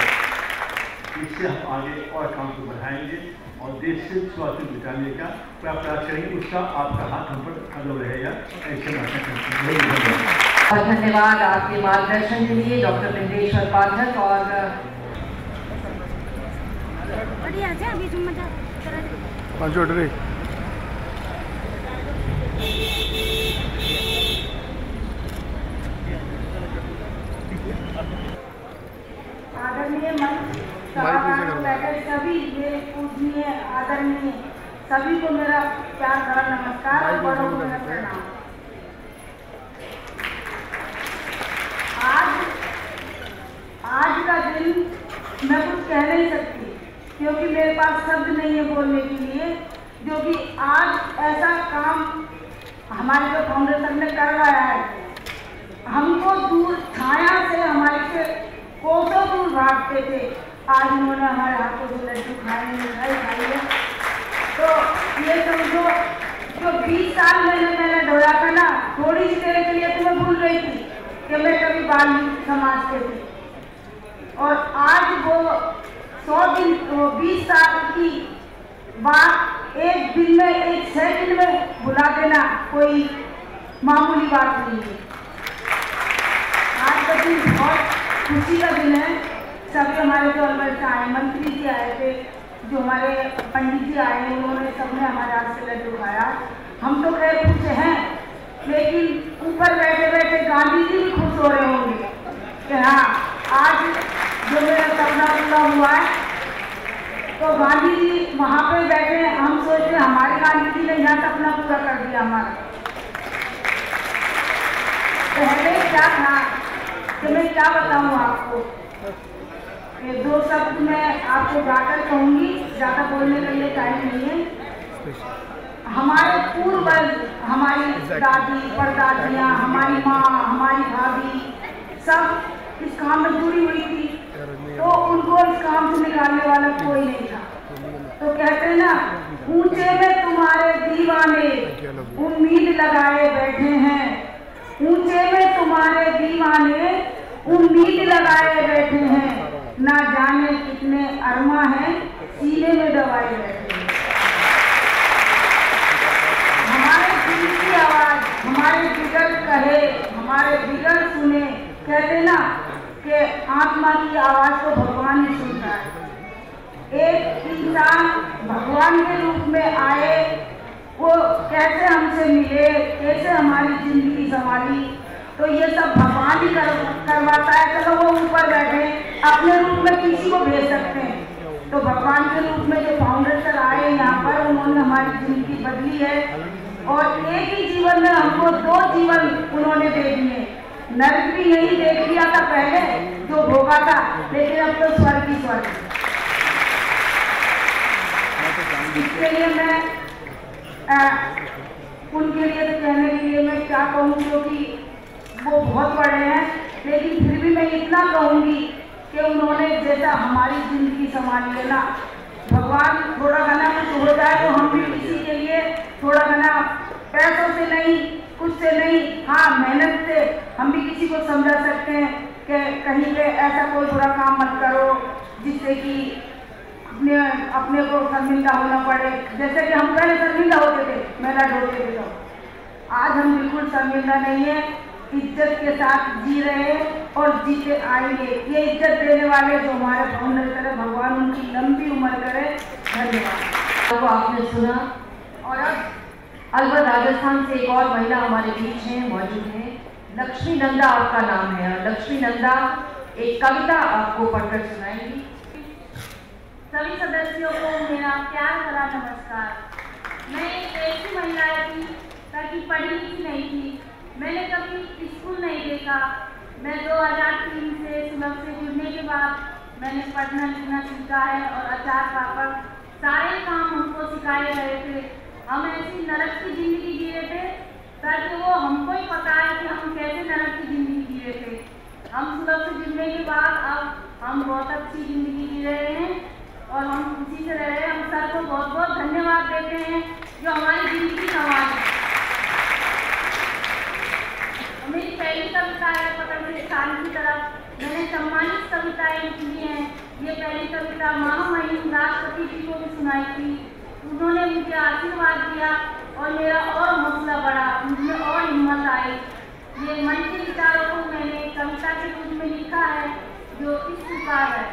इससे हम आगे और काम को बढ़ाएंगे और देश से स्वास्थ्य बचाने का प्रयास करेंगे। उसका आपका हाथ हम पर खड़ा रहेगा, ऐसे आशा करते हैं। बहुत धन्यवाद। और धन्यवाद आपके मार्गदर्शन के लिए डॉक्टर बिंदेश्वर पाठक। और आदरणीय मंच बैठे सभी मेरे पूजनीय आदरणीय सभी को मेरा प्यार भरा नमस्कार और बड़ों को मेरा प्रणाम। आज का दिन मैं कुछ कह नहीं सकती क्योंकि मेरे पास शब्द नहीं है बोलने के लिए, जो कि आज ऐसा काम हमारे जो फाउंडेशन ने करवाया है। हमको दूर छाया से हमारे से कोसों दूर भागते थे, आज उन्होंने हमारे हाथों से लड्डू खाए मिठाई खाई है। तो ये समझो जो 20 साल मैंने ढोया था ना, थोड़ी सी देर के लिए तो मैं भूल गई थी कि मैं कभी बाल समाज के थी, और आज वो 100 दिन 20 साल की बात एक दिन में एक सेकंड में भुला देना कोई मामूली बात नहीं है। आज का दिन बहुत खुशी का दिन है। सभी हमारे जो अलवर से आए, मंत्री जी आए थे, जो हमारे पंडित जी आए, उन्होंने सबने हमारे हाथ से लड्डू खाया। हम तो खैर खुश हैं, लेकिन ऊपर बैठे बैठे गांधी जी भी खुश हो रहे होंगे कि हाँ आज जो मेरा सपना पूरा हुआ है। तो गांधी जी वहाँ पे बैठे हैं, हम सोचते हमारे गांधी जी ने यहाँ सपना पूरा कर दिया हमारा। पहले क्या था कि मैं क्या बताऊँ आपको, ये 2 शब्द मैं आपको जाकर कहूँगी, ज़्यादा बोलने के लिए टाइम नहीं है। हमारे पूर्वज, हमारी दादी परदादियाँ, हमारी माँ, हमारी भाभी सब इस काम में जुड़ी हुई थी, तो उनको इस काम से निकालने वाला कोई नहीं था। तो कहते हैं ना, ऊंचे में तुम्हारे दीवाने उम्मीद लगाए बैठे हैं, ऊंचे में तुम्हारे दीवाने उम्मीद लगाए बैठे हैं, ना जाने कितने अरमा हैं सीने में दबाए बैठे हैं। हमारे दिल की आवाज हमारे जिगर कहे, हमारे जिगर सुने। कहते ना कि आत्मा की आवाज को भगवान ही सुनता है। एक इंसान भगवान के रूप में आए, वो कैसे हमसे मिले, कैसे हमारी जिंदगी संभाली, तो ये सब भगवान ही करवाता है। चलो वो ऊपर बैठे अपने रूप में किसी को भेज सकते हैं, तो भगवान के रूप में जो फाउंडर सर आए यहाँ पर, उन्होंने हमारी जिंदगी बदली है, और एक ही जीवन में हमको 2 जीवन उन्होंने दे दिए। नर्क भी यही देख लिया था पहले जो भोगा था, लेकिन अब तो स्वर्ग ही स्वर्ग। इसके लिए मैं उनके लिए तो कहने के लिए मैं क्या कहूँ, क्योंकि वो बहुत बड़े हैं, लेकिन फिर भी मैं इतना कहूँगी कि उन्होंने जैसा हमारी जिंदगी संभाली है ना, भगवान थोड़ा घना कुछ हो जाए तो हम भी किसी के लिए थोड़ा घना, पैसों से नहीं, कुछ से नहीं, हाँ मेहनत से हम भी किसी को समझा सकते हैं कि कहीं पे ऐसा कोई बुरा काम मत करो जिससे कि अपने को शर्मिंदा होना पड़े। जैसे कि हम पहले शर्मिंदा होते थे, मेला ढोते थे, तो आज हम बिल्कुल शर्मिंदा नहीं है, इज्जत के साथ जी रहे और जीते आएंगे। ये इज्जत देने वाले जो हमारे फाउंडर करे, भगवान उनकी लंबी उम्र करे। धन्यवाद। तो आपने सुना, और अब अलवर राजस्थान से एक और महिला हमारे बीच हैं, मौजूद हैं। लक्ष्मी नंदा आपका नाम है, और लक्ष्मी नंदा एक कविता आपको पढ़कर सुनाएंगी। सभी सदस्यों को मेरा प्यार भरा नमस्कार। मैं एक ऐसी महिला थी ताकि पढ़ी लिखी नहीं थी, मैंने कभी स्कूल नहीं देखा। मैं 2003 से सुलभ से जुड़ने के बाद मैंने पढ़ना लिखना सीखा है, और अचार पापड़ सारे काम हमको सिखाए गए थे। हम ऐसी नरक की जिंदगी जी रहे थे ताकि वो हमको ही पता है कि हम कैसे नरक की जिंदगी जी रहे थे। हम सुलभ से जुड़ने के बाद अब हम बहुत अच्छी जिंदगी जी रहे हैं, और हम खुशी से रह रहे हैं। हम सर को बहुत बहुत धन्यवाद देते हैं जो हमारी जिंदगी संभाले। मेरी पहली कविता है पकड़ से स्थान की तरफ। मैंने सम्मानित कविताएं लिखी हैं। ये पहली कविता महामहिम राष्ट्रपति जी को भी सुनाई थी। उन्होंने मुझे आशीर्वाद दिया और मेरा और हौसला बढ़ा, मुझे और हिम्मत आई। ये मन के विचारों को मैंने कविता के रूप में लिखा है जो इस प्रकार है।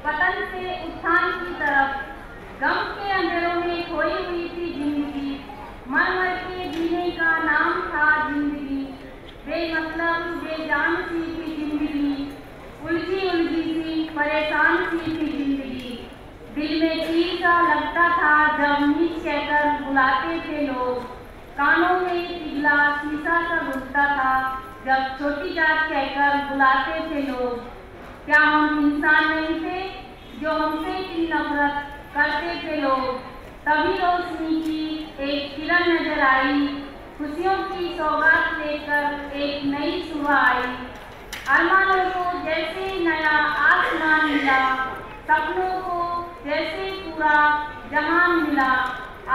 पतन से उत्थान की तरफ, गम के अंधेरों में खोई हुई थी जिंदगी, मर मर के जीने का नाम था जिंदगी, बेमतलब बेजान सी थी जिंदगी, उलझी उलझी सी परेशान सी थी जिंदगी, दिल में तीर सा लगता था जब नीच कहकर बुलाते थे लोग, कानों में पिघला शीशा सा घुसता था जब छोटी जात कहकर बुलाते थे लोग। क्या हम इंसान नहीं थे जो हमसे की नफरत करते थे लोग? तभी रोशनी की एक किरण नजर आई, खुशियों की सौगात लेकर एक नई सुबह आई, अरमानों को जैसे नया आसमान मिला, सपनों को जैसे पूरा जहान मिला।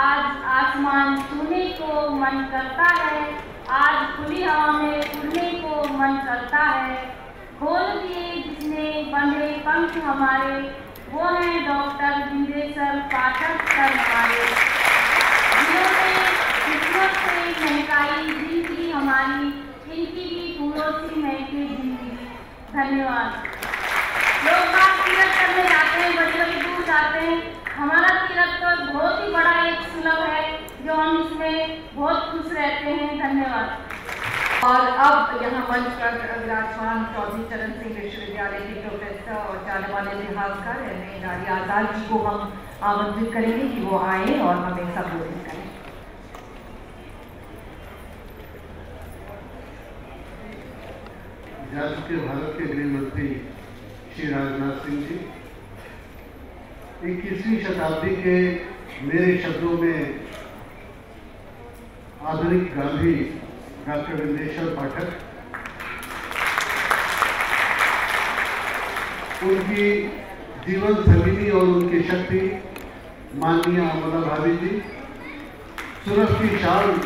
आज आसमान छूने को मन करता है, आज खुली हवा में उड़ने को मन करता है, खोल दिए जिसने बंधे पंख हमारे, वो हैं डॉक्टर बिंदेश्वर पाठक सर हमारे, जिन्होंने किस्मत से महकाई जिंदगी हमारी, इनकी भी फूलों से महके जिंदगी। धन्यवाद। लोग बात तीरथ करने जाते हैं, बड़े बड़े दूर जाते हैं, हमारा तीरथ तो बहुत ही बड़ा एक सुलभ है जो हम इसमें बहुत खुश रहते हैं। धन्यवाद। और अब यहाँ मंच पर विराजमान चौधरी चरण सिंह विश्वविद्यालय के प्रोफेसर और जाने वाले इतिहासकार रानी आजाद जी को हम आमंत्रित करेंगे कि वो आए और हमें संबोधित करें। राज्य के भारत के गृह मंत्री श्री राजनाथ सिंह जी, 21वीं शताब्दी के मेरे शब्दों में आधुनिक गांधी डॉक्टर बिंदेश्वर पाठक, उनकी जीवन संगिनी और उनकी शक्ति माननीय अमला भाभी जी, सूरज की शान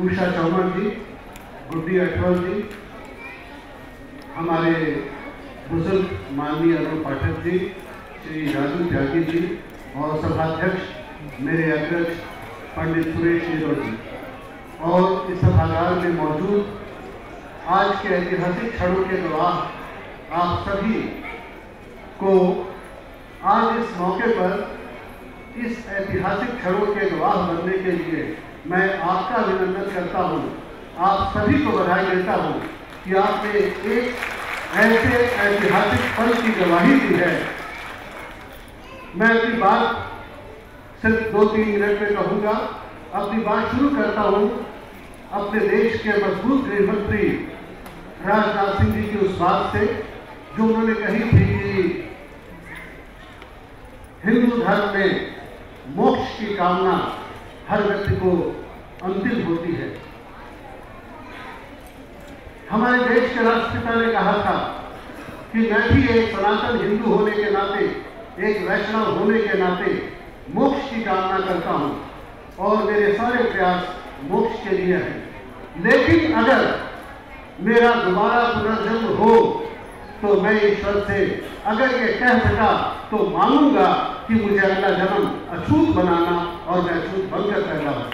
उषा चौहान जी, गुड्डी अठवाल जी, हमारे बुजुर्ग माननीय अरुण पाठक जी, श्री राजू त्यागी जी और सभाध्यक्ष मेरे अध्यक्ष पंडित सुरेश नीरोल जी, और इस सभागार में मौजूद आज के ऐतिहासिक क्षणों के गवाह आप सभी को आज इस मौके पर इस ऐतिहासिक क्षणों के गवाह बनने के लिए मैं आपका अभिनंदन करता हूं, आप सभी को बधाई देता हूं कि आपने एक ऐसे ऐतिहासिक पल की गवाही दी है। मैं अपनी बात सिर्फ 2-3 मिनट में कहूँगा। अपनी बात शुरू करता हूँ अपने देश के मजबूत गृह मंत्री राजनाथ सिंह जी की उस बात से जो उन्होंने कही थी कि हिंदू धर्म में मोक्ष की कामना हर व्यक्ति को अंतिम होती है। हमारे देश के राष्ट्रपिता ने कहा था कि मैं भी एक सनातन हिंदू होने के नाते, एक वैष्णव होने के नाते मोक्ष की कामना करता हूं और मेरे सारे प्रयास मोक्ष के लिए हैं। लेकिन अगर मेरा दोबारा पुनर्जन्म हो तो मैं ईश्वर से अगर ये कह सका तो मांगूंगा कि मुझे अगला जन्म अछूत बनाना और मैं अछूत बनकर पैदा हूं।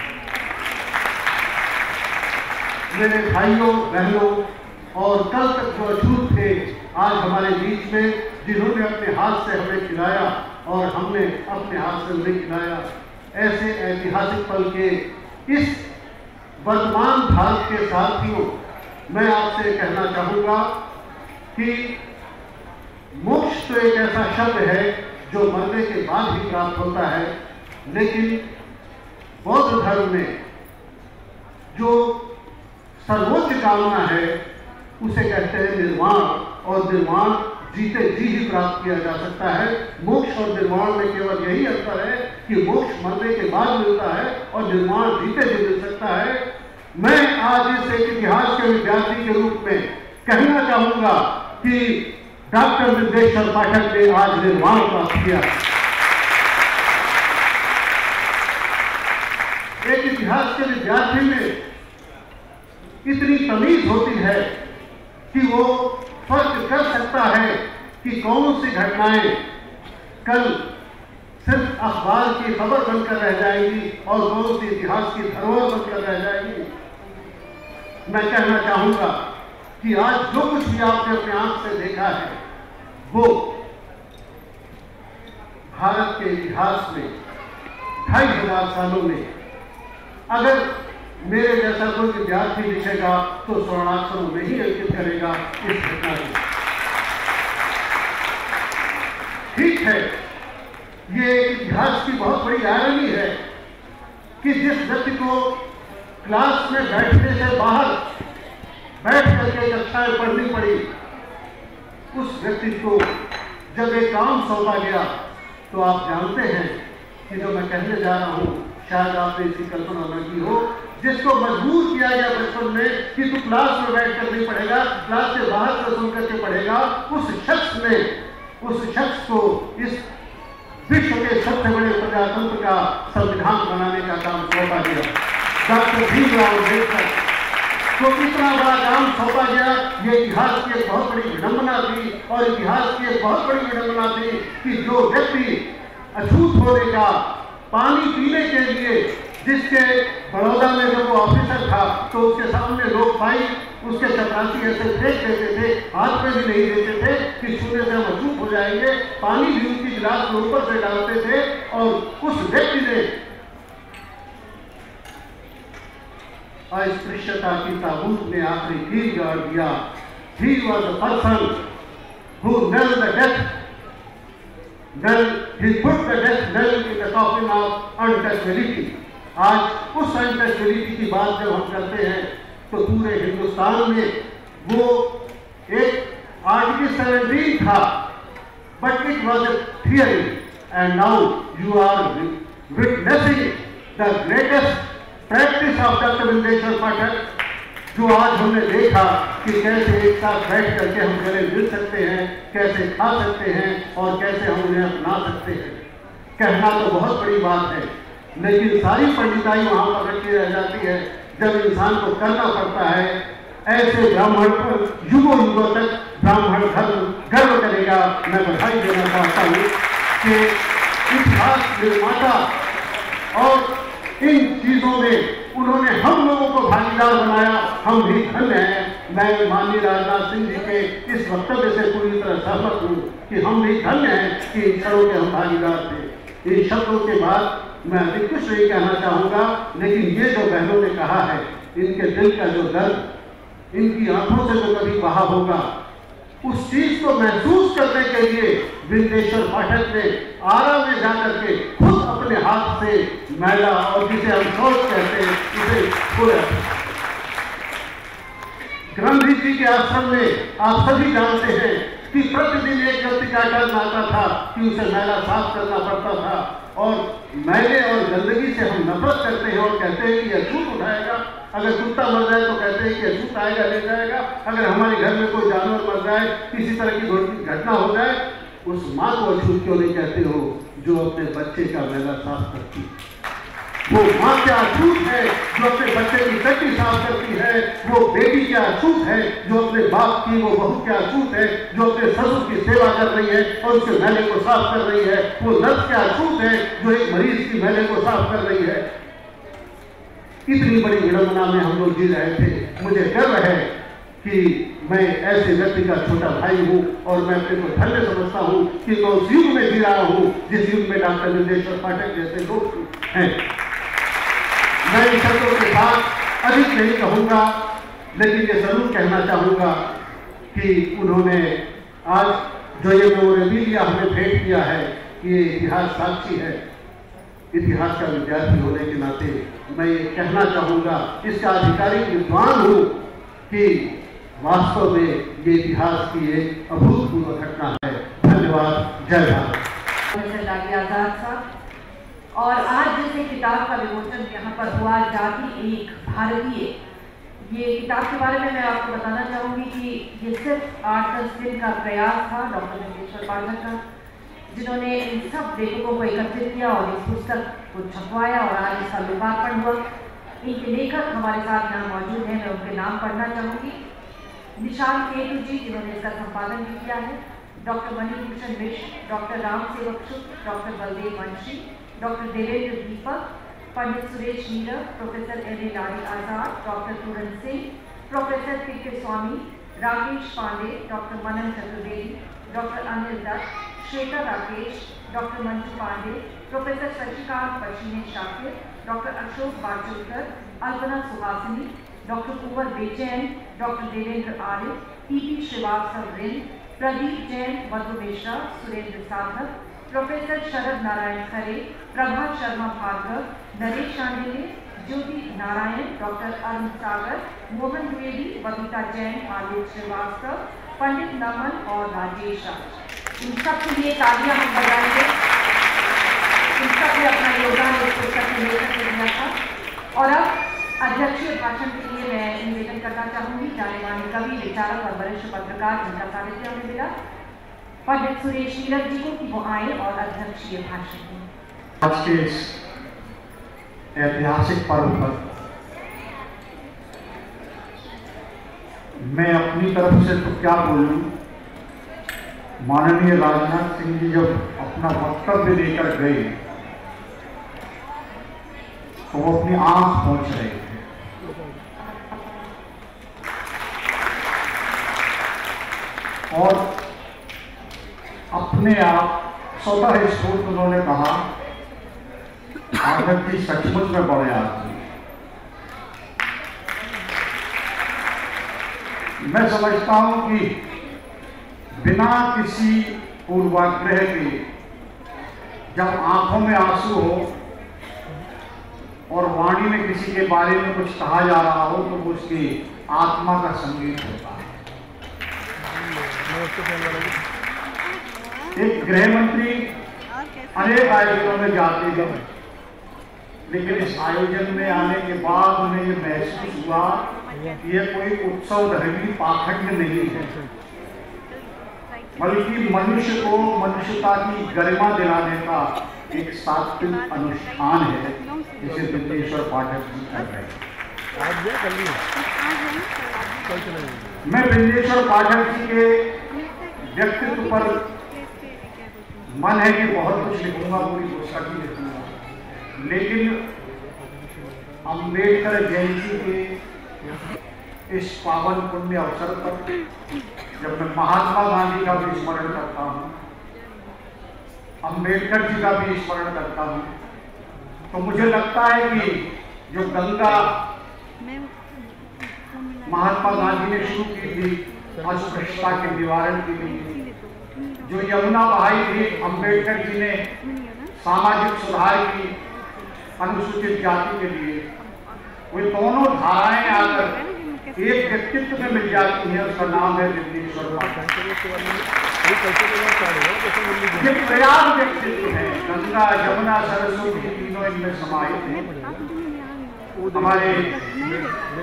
मेरे भाइयों बहनों और कल तक जो अछूत थे आज हमारे बीच में, जिन्होंने अपने हाथ से हमें खिलाया और हमने अपने हाथ से उन्हें खिलाया, ऐसे ऐतिहासिक पल के इस वर्तमान भारत के साथियों, मैं आपसे कहना चाहूँगा कि मोक्ष तो एक ऐसा शब्द है जो मरने के बाद ही प्राप्त होता है, लेकिन बौद्ध धर्म में जो सर्वोच्च कामना है उसे कहते हैं निर्वाण, और निर्वाण जीते जी ही प्राप्त किया जा सकता है। मोक्ष और निर्वाण में केवल यही अंतर है कि मोक्ष मरने के बाद मिलता है और निर्वाण जीते जी मिल सकता है। मैं आज इस एक इतिहास के विद्यार्थी के रूप में कहना चाहूंगा कि डॉक्टर बिंदेश्वर पाठक ने आज निर्वाण प्राप्त किया। एक इतिहास के विद्यार्थी में इतनी तमीज होती है कि वो फर्क कर सकता है कि कौन सी घटनाएं कल सिर्फ अखबार की खबर बनकर रह जाएगी और कौन सी इतिहास की धरोहर बनकर रह जाएगी। मैं कहना चाहूंगा कि आज जो कुछ भी आपने अपने आंख से देखा है, वो भारत के इतिहास में 2500 सालों में अगर मेरे जैसा कोई विद्यार्थी लिखेगा तो स्वर्णाक्षरों में ही अंकित करेगा इस घटना को। ठीक है, ये इतिहास की बहुत बड़ी आयरनी है कि जिस व्यक्ति को क्लास में बैठने से बाहर बैठ करके कक्षाएं पढ़नी पड़ी, उस व्यक्ति को जब एक काम सौंपा गया तो आप जानते हैं कि जो मैं कहने जा रहा हूं शायद आपने इसकी कल्पना न की हो, जिसको मजबूर किया गया बचपन में कि तू क्लास में बैठ कर नहीं पढ़ेगा, क्लास के बाहर से सुन करके पढ़ेगा, उस शख्स को इस विश्व के सबसे बड़े प्रजातंत्र का संविधान बनाने का काम सौंपा गया। डॉक्टर भीमराव अम्बेडकर को इतना बड़ा काम सौंपा गया। ये इतिहास की एक बहुत बड़ी विडंबना थी और इतिहास की एक बहुत बड़ी विडंबना थी कि जो व्यक्ति अछूत होने का पानी पीने के लिए, जिसके बड़ौदा में जब वो ऑफिसर था तो उसके सामने लोग पाइप उसके चपरासी ऐसे फेंक देते थे, हाथ में भी नहीं देते थे कि छूने से हम अछूत हो जाएंगे, पानी भी उनकी गिलास के ऊपर से डालते थे और उस व्यक्ति ने अस्पृश्यता की ताबूत में आखिरी कील गाड़ दिया। He was the person who knelt the death, he put the death knell in the coffin of untouchability। आज उस अनटचबिलिटी की बात जब हम करते हैं तो पूरे हिंदुस्तान में वो एक आर्टिकल 17 था, but it was a theory and now you are witnessing the greatest practice of doctor Bindeshwar Pathak, जो आज हमने देखा कि कैसे एक साथ बैठ करके हम गले मिल सकते हैं, कैसे खा सकते हैं और कैसे हम उन्हें अपना सकते हैं। कहना तो बहुत बड़ी बात है, लेकिन सारी पंडिताई वहां पर रखी रह जाती है जब इंसान को करना पड़ता है। ऐसे ब्राह्मण पर युगों युगों तक ब्राह्मण धर्म गर्व करेगा। मैं बधाई देना चाहता हूँ कि इतिहास निर्माता और इन चीजों में उन्होंने हम लोगों को भागीदार बनाया। हम भी धन्य हैं। मैं माननीय राजनाथ सिंह जी के इस वक्तव्य से पूरी तरह सहमत हूँ कि हम भी धन्य हैं कि इन क्षणों के हम भागीदार थे। इन शब्दों के बाद मैं अभी कुछ नहीं कहना चाहूंगा, लेकिन ये जो बहनों ने कहा है, इनके दिल का जो दर्द, इनकी आंखों से जो कभी बहा होगा, उस चीज को महसूस करने के लिए विंदेश्वर पाठक ने आरा में जाकर के खुद अपने हाथ से मैला और जिसे हम शौच कहते हैं उसे खोया। गांधी जी के आश्रम में आप सभी जानते हैं कि प्रतिदिन एक व्यक्ति का टर्न आता था कि उसे मैला साफ करना पड़ता था, और मैले और गंदगी से हम नफरत करते हैं और कहते हैं कि अछूत उठाएगा। अगर कुत्ता मर जाए तो कहते हैं कि अछूत आएगा ले जाएगा। अगर हमारे घर में कोई जानवर मर जाए, किसी तरह की घटना हो जाए, उस माँ को अछूत क्यों नहीं कहते हो जो अपने बच्चे का मैला साफ करती है? वो माँ क्या अछूत है जो अपने बच्चे की टट्टी साफ करती है। वो बेटी क्या अछूत है जो अपने बाप की, वो बहू क्या अछूत है जो अपने ससुर की सेवा कर रही है और उसके मैले को साफ कर रही है। वो नर्स क्या अछूत है जो एक मरीज की मैले को साफ कर रही है। इतनी बड़ी विडंबना में हम लोग जी रहे थे। मुझे गर्व है कि मैं ऐसे व्यक्ति का छोटा भाई हूँ और मैं अपने को धन्य समझता हूँ कि मैं उस युग में जी रहा हूँ जिस युग में डॉक्टर विंदेश्वर पाठक जैसे लोग हैं। मैं इन शब्दों के साथ अधिक नहीं कहूँगा, लेकिन ये जरूर कहना चाहूँगा कि उन्होंने आज जो ये मेमोरेबिलिया हमें भेंट किया है, ये इतिहास साक्षी है। इतिहास का विद्यार्थी होने के नाते मैं ये कहना चाहूँगा, इसका आधिकारिक विद्वान हूँ कि वास्तव में ये इतिहास की एक अभूतपूर्व घटना है। धन्यवाद। जय भारत। आजाद साहब, और आज जैसे किताब का विमोचन यहाँ पर हुआ, जाति एक भारतीय, ये किताब के बारे में मैं आपको बताना चाहूँगी कि ये सिर्फ 8-10 दिन का प्रयास था डॉक्टर विंदेश्वर पाठक का, जिन्होंने इन सब लेखकों को एकत्रित किया और इस पुस्तक को छपवाया और आज इसका लोकार्पण हुआ। इनके लेखक हमारे साथ यहाँ मौजूद हैं, मैं उनके नाम पढ़ना चाहूँगी। निशांत केतु जी, जिन्होंने इसका संपादन भी किया है, doctor Manibhushan Mishra, doctor Ram Sevak Shukla, doctor Baldev Vanshi, doctor Devendra Deepak, Pandit Suresh Neerav, professor N A Ladi Azad, doctor Puran Singh, professor P K Swami, Rakesh Pande, doctor Manan Chaturvedi, doctor Anil Dutt, Shweta Rakesh, doctor Manju Pande, professor Shashikant Pashine Shakir, doctor Ashok Bachulkar, Alpana Suhasini, doctor Kunwar Bechain, doctor Devendra Arya, E P Srivastava Rind, Pradeep Jain, Madhu Mishra, Surendra Sadhak, professor Sharad Narayan Khare, Prabha Sharma Bhargava, Naresh Shandilya, Jyoti Narayan, doctor Arun सागर, मोहन द्विवेदी, बबीता जैन, आदित्य श्रीवास्तव, पंडित नमन और राजेश राज। इन सबके लिए तालियां हम बजाएंगे। इन सब ने अपना योगदान इस पुस्तक में लेकर के दिया था। और अब अध्यक्षीय भाषण के लिए मैं निवेदन करना चाहूंगी जाने माने कवि, विचारक और वरिष्ठ पत्रकार जिनका सानिध्य हमें मिला, पंडित सुरेश नीरज जी को कि वो आए और अध्यक्षीय भाषण दें। आज के इस ऐतिहासिक पर्व पर मैं अपनी तरफ से तो क्या बोलूं, माननीय राजनाथ सिंह जी जब अपना वक्तव्य लेकर गए तो वो अपनी आंख पहुंच रहे थे। और अपने आप स्वतः स्फूर्त उन्होंने कहा, आदत जी सचमुच में बड़े आदमी। मैं समझता हूं कि बिना किसी पूर्वाग्रह के जब आंखों में आंसू हो और वाणी में किसी के बारे में कुछ कहा जा रहा हो तो वो उसकी आत्मा का संगीत होता है। एक गृह मंत्री अनेक आयोजनों में जाते गए, लेकिन इस आयोजन में आने के बाद उन्हें ये महसूस हुआ कि यह कोई उत्सव धर्मी पाखंड नहीं है, बल्कि मनुष्य को मनुष्यता की गरिमा दिलाने का एक सात्विक अनुष्ठान है, जिसे बिंदेश्वर पाठक जी कर रहे हैं। मैं बिंदेश्वर पाठक जी के व्यक्तित्व पर मन है कि बहुत कुछ लिखूंगा, पूरी पुस्तक ही लिखूंगा, लेकिन अम्बेडकर जयंती के इस पावन पुण्य अवसर पर जब मैं महात्मा गांधी का भी स्मरण करता हूँ, अम्बेडकर जी का भी स्मरण करता हूँ, तो मुझे लगता है कि जो गंगा महात्मा गांधी ने शुरू की थी अस्पृश्यता के निवारण के लिए, जो यमुना बहाई थी अम्बेडकर जी ने सामाजिक सुधार की अनुसूचित जाति के लिए, वे दोनों धाराएं आकर एक व्यक्तित्व में मिल जाती है, उसका नाम है बिंदेश्वर पाठक। ये प्रयाग व्यक्तित्व है, गंगा यमुना सरस्वती तीनों इनमें समाहित हैं। हमारे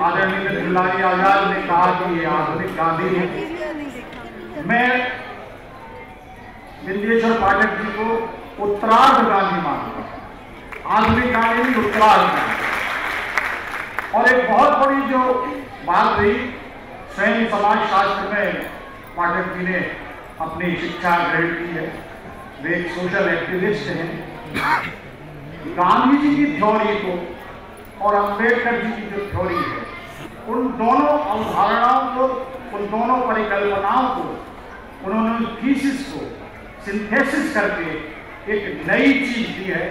आदरणीय दुलारी आजाद ने कहा कि ये आधुनिक गांधी है। मैं बिंदेश्वर पाठक जी को उत्तरार्ध गांधी मानूंगा, आधुनिक गांधी नहीं, उत्तरार्ध गांधी। और एक बहुत बड़ी जो बात रही, स्वयं समाज शास्त्र में पाठक जी ने अपनी शिक्षा ग्रहण की है, वे एक सोशल एक्टिविस्ट हैं। गांधी जी की थ्योरी को और अम्बेडकर जी की जो थ्योरी है, उन दोनों अवधारणाओं को, उन दोनों परिकल्पनाओं को उन्होंने थीसिस को सिंथेसिस करके एक नई चीज दी है,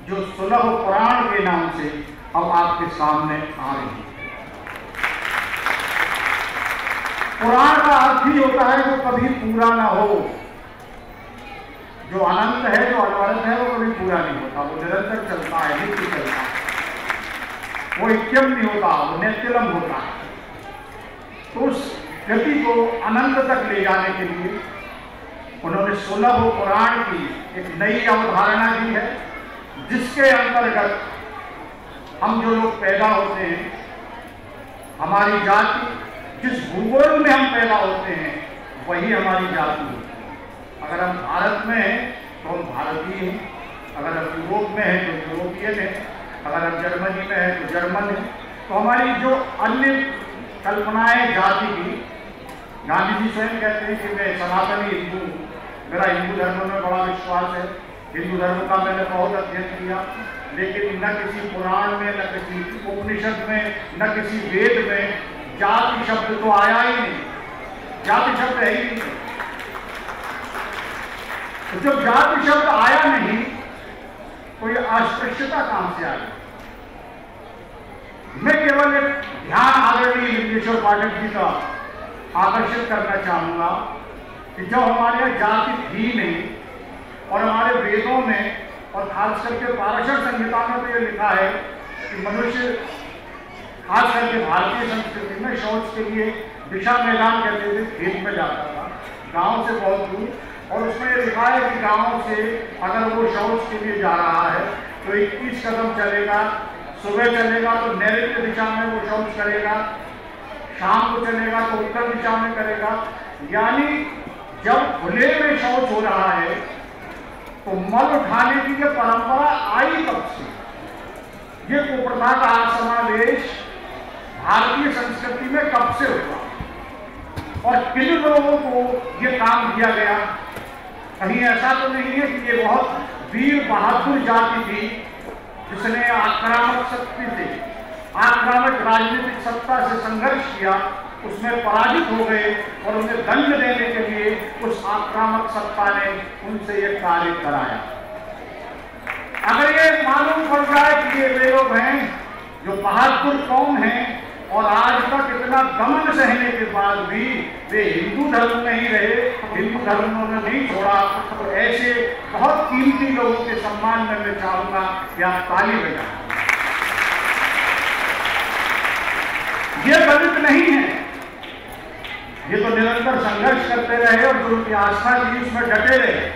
जो सुलभ पुराण के नाम से अब आपके सामने आ रही है। पुराण का अर्थ ही होता है जो कभी पूरा ना हो, जो अनंत है, जो अनवरत है, वो कभी पूरा नहीं होता, वो निरंतर चलता है, नित्य चलता है, वो इत्यम नहीं होता, वो नित्यलम होता है। तो उस गति को अनंत तक ले जाने के लिए उन्होंने सुलभ पुराण की एक नई अवधारणा दी है, जिसके अंतर्गत हम जो लोग पैदा होते हैं, हमारी जाति जिस भूगोल में हम पैदा होते हैं वही हमारी जाति है। अगर हम भारत में हैं तो हम भारतीय हैं, अगर हम यूरोप में हैं तो यूरोपियन हैं, अगर हम जर्मनी में हैं तो जर्मन हैं। तो हमारी जो अन्य कल्पनाएं जाति की, गांधी जी स्वयं कहते हैं कि मैं सनातनी हिंदू, मेरा हिंदू धर्म में बड़ा विश्वास है, हिंदू धर्म का मैंने बहुत अध्ययन किया, लेकिन न किसी पुराण में, न किसी उपनिषद में, न किसी वेद में जाति शब्द तो आया ही नहीं। जाति शब्द है ही नहीं। तो जब जाति शब्द आया नहीं तो ये अस्पृश्यता कहां से आ गई? मैं केवल एक ध्यान आदरणीय लिंगेश्वर पाठक जी का आकर्षित करना चाहूंगा कि जब हमारे यहाँ जाति थी नहीं और हमारे वेदों में और खास करके पाराशर संहिता में तो ये लिखा है कि मनुष्य खास करके भारतीय संस्कृति में शौच के लिए दिशा मैदान कहते हुए खेत में जाता था, गांव से बहुत दूर, और उसमें ये लिखा है कि गांव से अगर वो शौच के लिए जा रहा है तो 21 कदम चलेगा, सुबह चलेगा तो नैऋत्य दिशा में वो शौच करेगा, शाम को चलेगा तो उत्तर दिशा में करेगा। यानी जब खुले में शौच हो रहा है तो मल उठाने की ये परंपरा आई कब से? ये कुप्रथा का समावेश भारतीय संस्कृति में कब से हुआ और किन लोगों को ये काम किया गया? कहीं ऐसा तो नहीं है कि ये बहुत वीर बहादुर जाति थी जिसने आक्रामक शक्ति से, आक्रामक राजनीतिक सत्ता से संघर्ष किया, उसमें पराजित हो गए और उन्हें दंड देने के लिए उस आक्रामक सत्ता ने उनसे ये कार्य कराया। अगर ये मालूम पड़ जाए कि ये वे लोग हैं जो बहादुर कौम हैं और आज तक इतना दमन सहने के बाद भी वे हिंदू धर्म में ही रहे, हिंदू धर्म उन्होंने नहीं छोड़ा, तो ऐसे बहुत कीमती लोगों के सम्मान में मैं चाहूंगा कि आप ताली बजाएं। ये दलित नहीं है, ये तो निरंतर संघर्ष करते रहे और जो उनकी आस्था थी उसमें डटे रहे।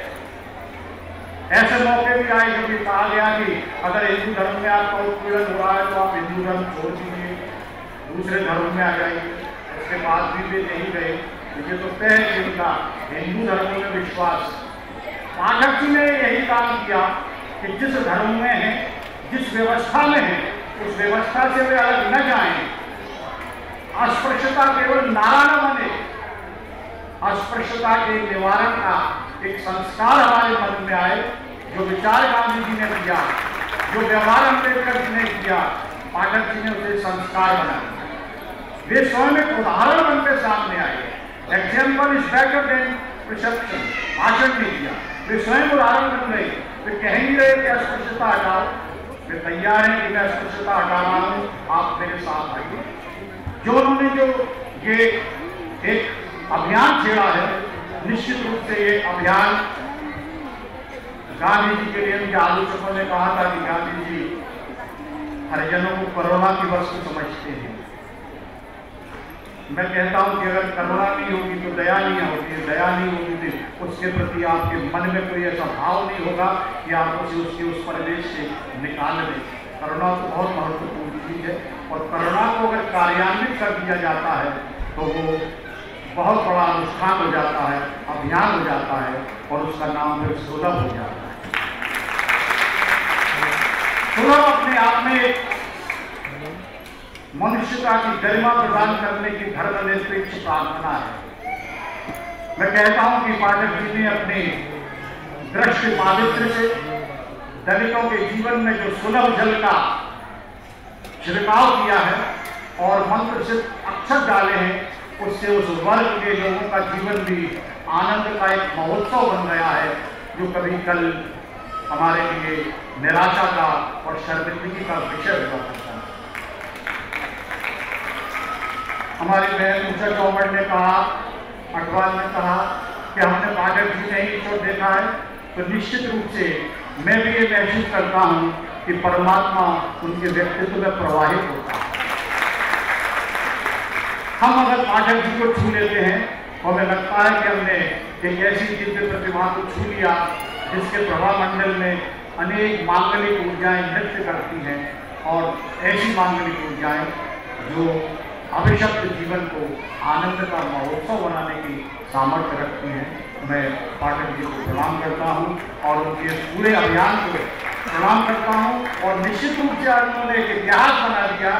ऐसे मौके भी आए जब ये कहा गया कि अगर हिंदू धर्म में आपका उत्पीड़न हो रहा है तो आप हिंदू धर्म छोड़ दीजिए, दूसरे धर्म में आ जाइए। इसके बाद भी वे नहीं गए। ये तो तय है जिनका हिंदू धर्म में विश्वास। पाठक जी ने यही काम किया कि जिस धर्म में है, जिस व्यवस्था में है, उस व्यवस्था से वे अलग न जाएं। अस्पृश्यता केवल नारा न बने, अस्पृश्यता के निवारण का एक संस्कार हमारे मन में आए। जो विचार गांधी जी ने किया, जो व्यवहार अम्बेडकर जी ने किया, पाठक जी ने उसे संस्कार बना दिया। वे स्वयं एक उदाहरण बनकर सामने आए। Example is better than perception. भाषण नहीं किया, वे स्वयं उदाहरण बन रहे। वे कह नहीं रहे कि अस्पृश्यता हटाओ, वे तैयार हैं कि मैं अस्पृश्यता हटा रहा हूं, आप मेरे साथ आइए। जो उन्होंने जो ये एक अभियान छेड़ा है, निश्चित रूप से ये अभियान गांधी जी के लिए उनके आलोचकों ने कहा था कि गांधी जी हरिजनों को करुणा की वस्तु समझते हैं। मैं कहता हूं कि अगर करुणा नहीं होगी तो दया नहीं होगी, दया नहीं होगी तो उसके प्रति आपके मन में कोई ऐसा भाव नहीं होगा कि आप उसे उसके उस परिवेश से निकाल दें। करुणा तो बहुत महत्वपूर्ण चीज है और करुणा को अगर कार्यान्वित कर दिया जाता है तो वो बहुत बड़ा अनुष्ठान हो जाता है, अभियान हो जाता है और उसका नाम फिर सुलभ हो जाता है। सुलभ अपने आप में मनुष्यता की गरिमा प्रदान करने की धर्मनिरपेक्ष प्रार्थना है। मैं कहता हूं कि पाठक जी ने अपने दृष्टि पावित्र से दलितों के जीवन में जो सुलभ जल का छिड़काव किया है और मंत्र से अक्षर डाले हैं, उससे उस वर्ग के लोगों का जीवन भी आनंद का एक महोत्सव बन गया है, जो कभी कल हमारे लिए निराशा का और शर्मिंदगी का विषय हुआ करता है। हमारी बहन उषा चौबड़ ने कहा, अटवाल ने कहा कि हमने पाठक जी ने ही ईश्वर देखा है, तो निश्चित रूप से मैं भी ये महसूस करता हूँ कि परमात्मा उनके व्यक्तित्व में प्रवाहित होता है। हम अगर पाठक जी को छू लेते हैं तो हमें लगता है कि हमने एक ऐसी दिव्य प्रतिभा को छू लिया जिसके प्रभा मंडल में अनेक मांगलिक ऊर्जाएं नृत्य करती हैं और ऐसी मांगलिक ऊर्जाएं जो अभिशप्त जीवन को आनंद का महोत्सव बनाने की सामर्थ्य रखती हैं। मैं पाठक जी को प्रणाम करता हूं और उनके पूरे अभियान को प्रणाम करता हूं और निश्चित रूप से उन्होंने एक इतिहास बना दिया,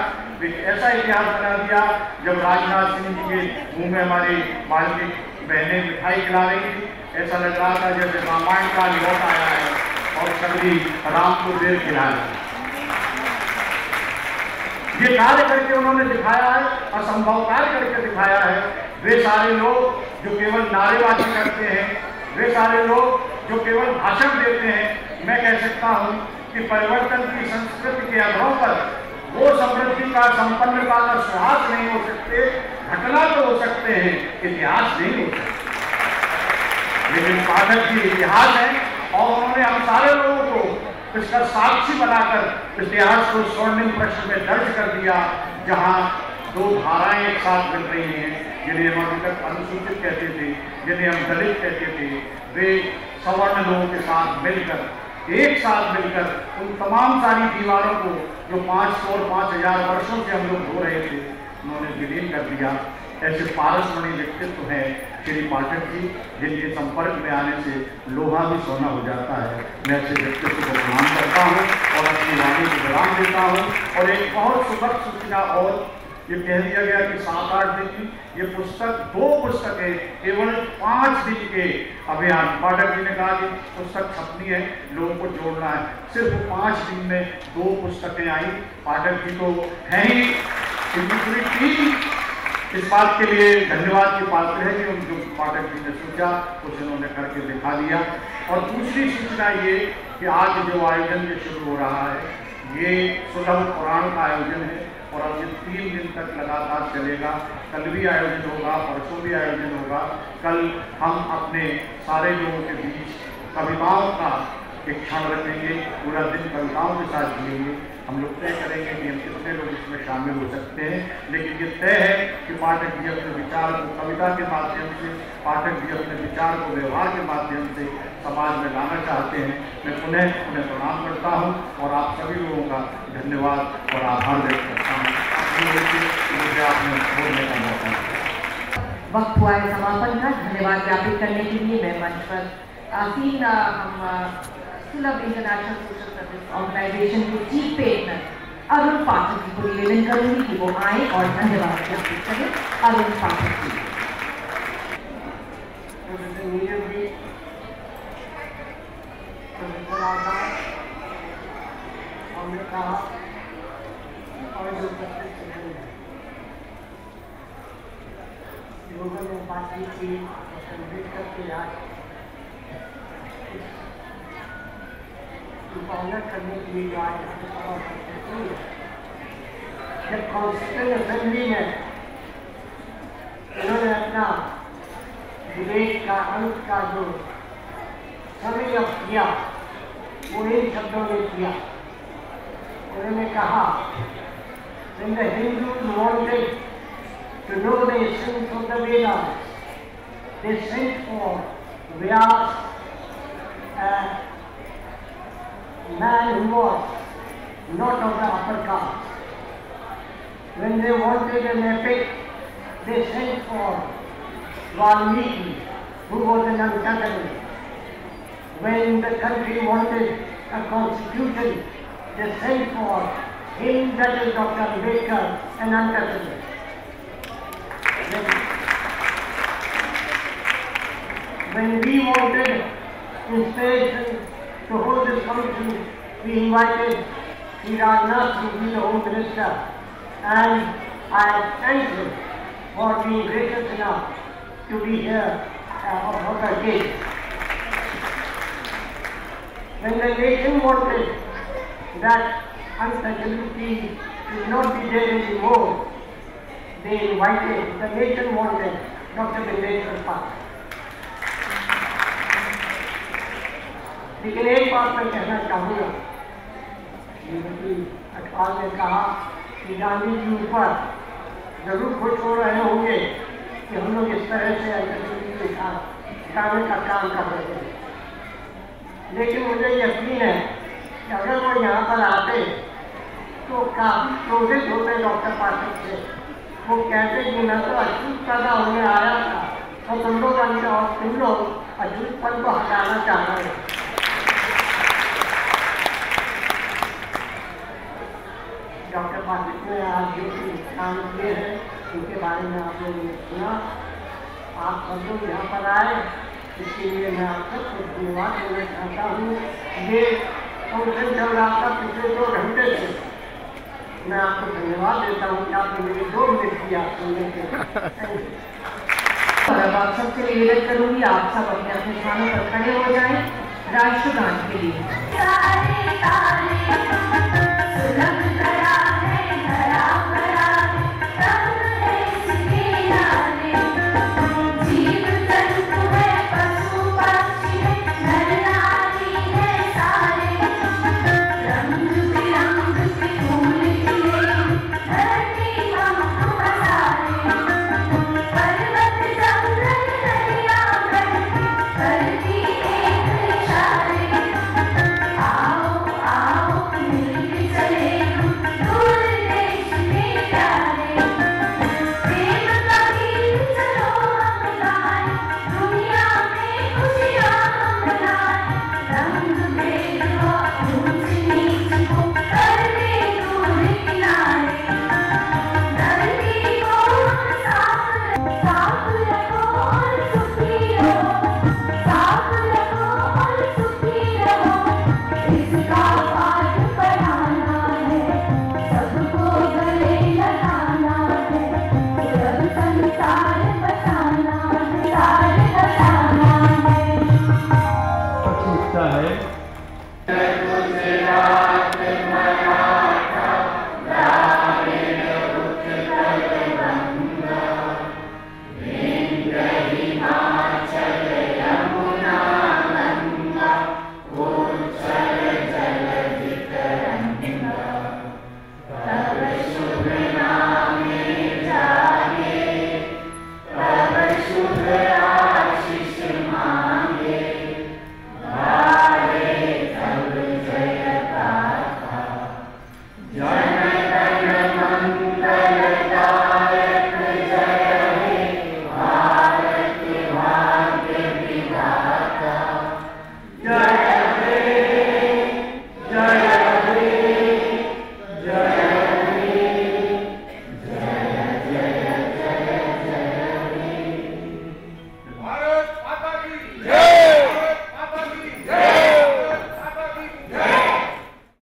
एक ऐसा इतिहास बना दिया जब राजनाथ सिंह जी के मुंह में हमारी बाल्मीकि बहनें मिठाई खिला रही थी, ऐसा लग रहा था जैसे रामायण का लौट आया है और सभी राम को देर खिला रहे। ये कार्य करके उन्होंने दिखाया है, असंभव कार्य करके दिखाया है वे सारे लोग जो केवल नारेबाजी करते हैं, वे सारे लोग जो केवल भाषण देते हैं, मैं कह सकता हूं कि परिवर्तन की संस्कृति के आधारों पर वो समृद्धि का, संपन्नता का सुहास नहीं हो सकते, घटना तो हो सकते हैं, इतिहास नहीं हो सकते। लेकिन पाठक जी इतिहास है और उन्होंने हम सारे लोगों को इसका साक्षी बनाकर इतिहास को स्वर्णिम पृष्ठ में दर्ज कर दिया, जहां दो धाराएं एक साथ मिल रही हैं, जिन्हें हम अभी तक अनुसूचित कहते थे, जिन्हें हम दलित कहते थे, वे सवर्ण लोगों के साथ मिलकर, एक साथ मिलकर उन तमाम सारी दीवारों को जो 500 और 5000 वर्षों से हम लोग हो रहे थे, उन्होंने विलीन कर दिया। ऐसे पारसमणि व्यक्तित्व हैं श्री पाठक जी, जिनके संपर्क में आने से लोहा भी सोना हो जाता है। मैं ऐसे व्यक्तित्व को प्रणाम करता हूँ और अपनी वाणी को विराम देता हूँ। और एक बहुत सुखद सूचना और ये कह दिया गया कि 7-8 दिन की ये पुस्तक, 2 पुस्तकें केवल 5 दिन के अभियान, पाठक जी ने कहा कि पुस्तक छपनी है, लोगों को जोड़ना है, सिर्फ 5 दिन में 2 पुस्तकें आई। पाठक जी तो हैं ही, इनकी पूरी टीम इस बात के लिए धन्यवाद की पात्र है कि जो पाठक जी ने सोचा कुछ इन्होंने करके दिखा दिया। और दूसरी सूचना ये कि आज जो आयोजन ये शुरू हो रहा है, ये सुलभ पुराण का आयोजन है और अब ये 3 दिन तक लगातार चलेगा। कल भी आयोजन होगा, परसों भी आयोजन होगा। कल हम अपने सारे लोगों के बीच कविताओं का एक क्षण रखेंगे, पूरा दिन कविताओं के साथ जिएंगे। हम लोग तय करेंगे कि हम कितने लोग इसमें शामिल हो सकते हैं, लेकिन ये तय है कि पाठक जी अपने विचार को कविता के माध्यम से, पाठक जी अपने विचार को व्यवहार के माध्यम से समाज में लाना चाहते हैं। मैं पुनः उन्हें प्रणाम करता हूँ और आप सभी लोगों का धन्यवाद और आभार व्यक्त करता हूँ। मुझे आपने बोलने का मौका दिया। वक्त हुआ है समापन का। धन्यवाद ज्ञापित करने के लिए मैं मंच पर आसीन हम सुलभ इंटरनेशनल सोशल सर्विस ऑर्गेनाइजेशन के चीफ पेटनर अरुण पाठक जी को निवेदन करूंगी कि वो आए और धन्यवाद ज्ञापित करें। अरुण पाठक जी। हमने कहा और जो लोगों ने बातचीत की, अम्बेडकर के आज ऑनर करने के लिए आज जब कॉन्स्टिट्यूशन असेंबली में इन्होंने अपना डिबेट का अंत का जो समय अब किया, वो इन शब्दों में किया। उन्होंने कहा, when the Hindus wanted to know the essence of the Vedas, they sent for Vyas, a man who was not of the upper caste. When they wanted an epic, they sent for Valmiki, who was an untouchable. When the country wanted a constitution, they sent for him, that is Dr. Ambedkar, an untouchable. When we wanted inspiration to hold this function, we invited Sri Rajnath Singh, the Home Minister, and I thank him for being gracious enough to be here on our case. When the nation wanted that untouchability should not be there anymore, they invited, the nation wanted Dr. Bindeshwar Pal. लेकिन एक बात मैं कहना चाहूँगा, श्रीमती अटवाल ने कहा कि गांधी जी ऊपर जरूर खुश हो रहे होंगे कि हम लोग इस तरह से अंतर्राष्ट्रीय के साथ गाने का काम कर रहे हैं, लेकिन मुझे यकीन है कि अगर वो यहाँ पर आते तो काफ़ी क्रोधित होते डॉक्टर पाठक से। वो कहते कि मैं तो अछूत पैदा होने आया था और तुम लोग अछूतपन को हटाना चाह रहे हैं। डॉक्टर पाठक ने आज जो काम किए हैं उनके बारे में आप लोगों ने सुना। आप सब लोग यहाँ पर आए, इसके लिए मैं आप सबको धन्यवाद देना चाहता हूँ। ये फंक्शन चल रहा था पिछले 2 घंटे से, मैं आपको धन्यवाद देता हूँ कि आपने मुझे 2 मिनट दिया सुनने के। और अब आप सबसे निवेदन करूंगी, आप सब अपने अपने स्थानों पर खड़े हो जाएं राष्ट्रगान के लिए।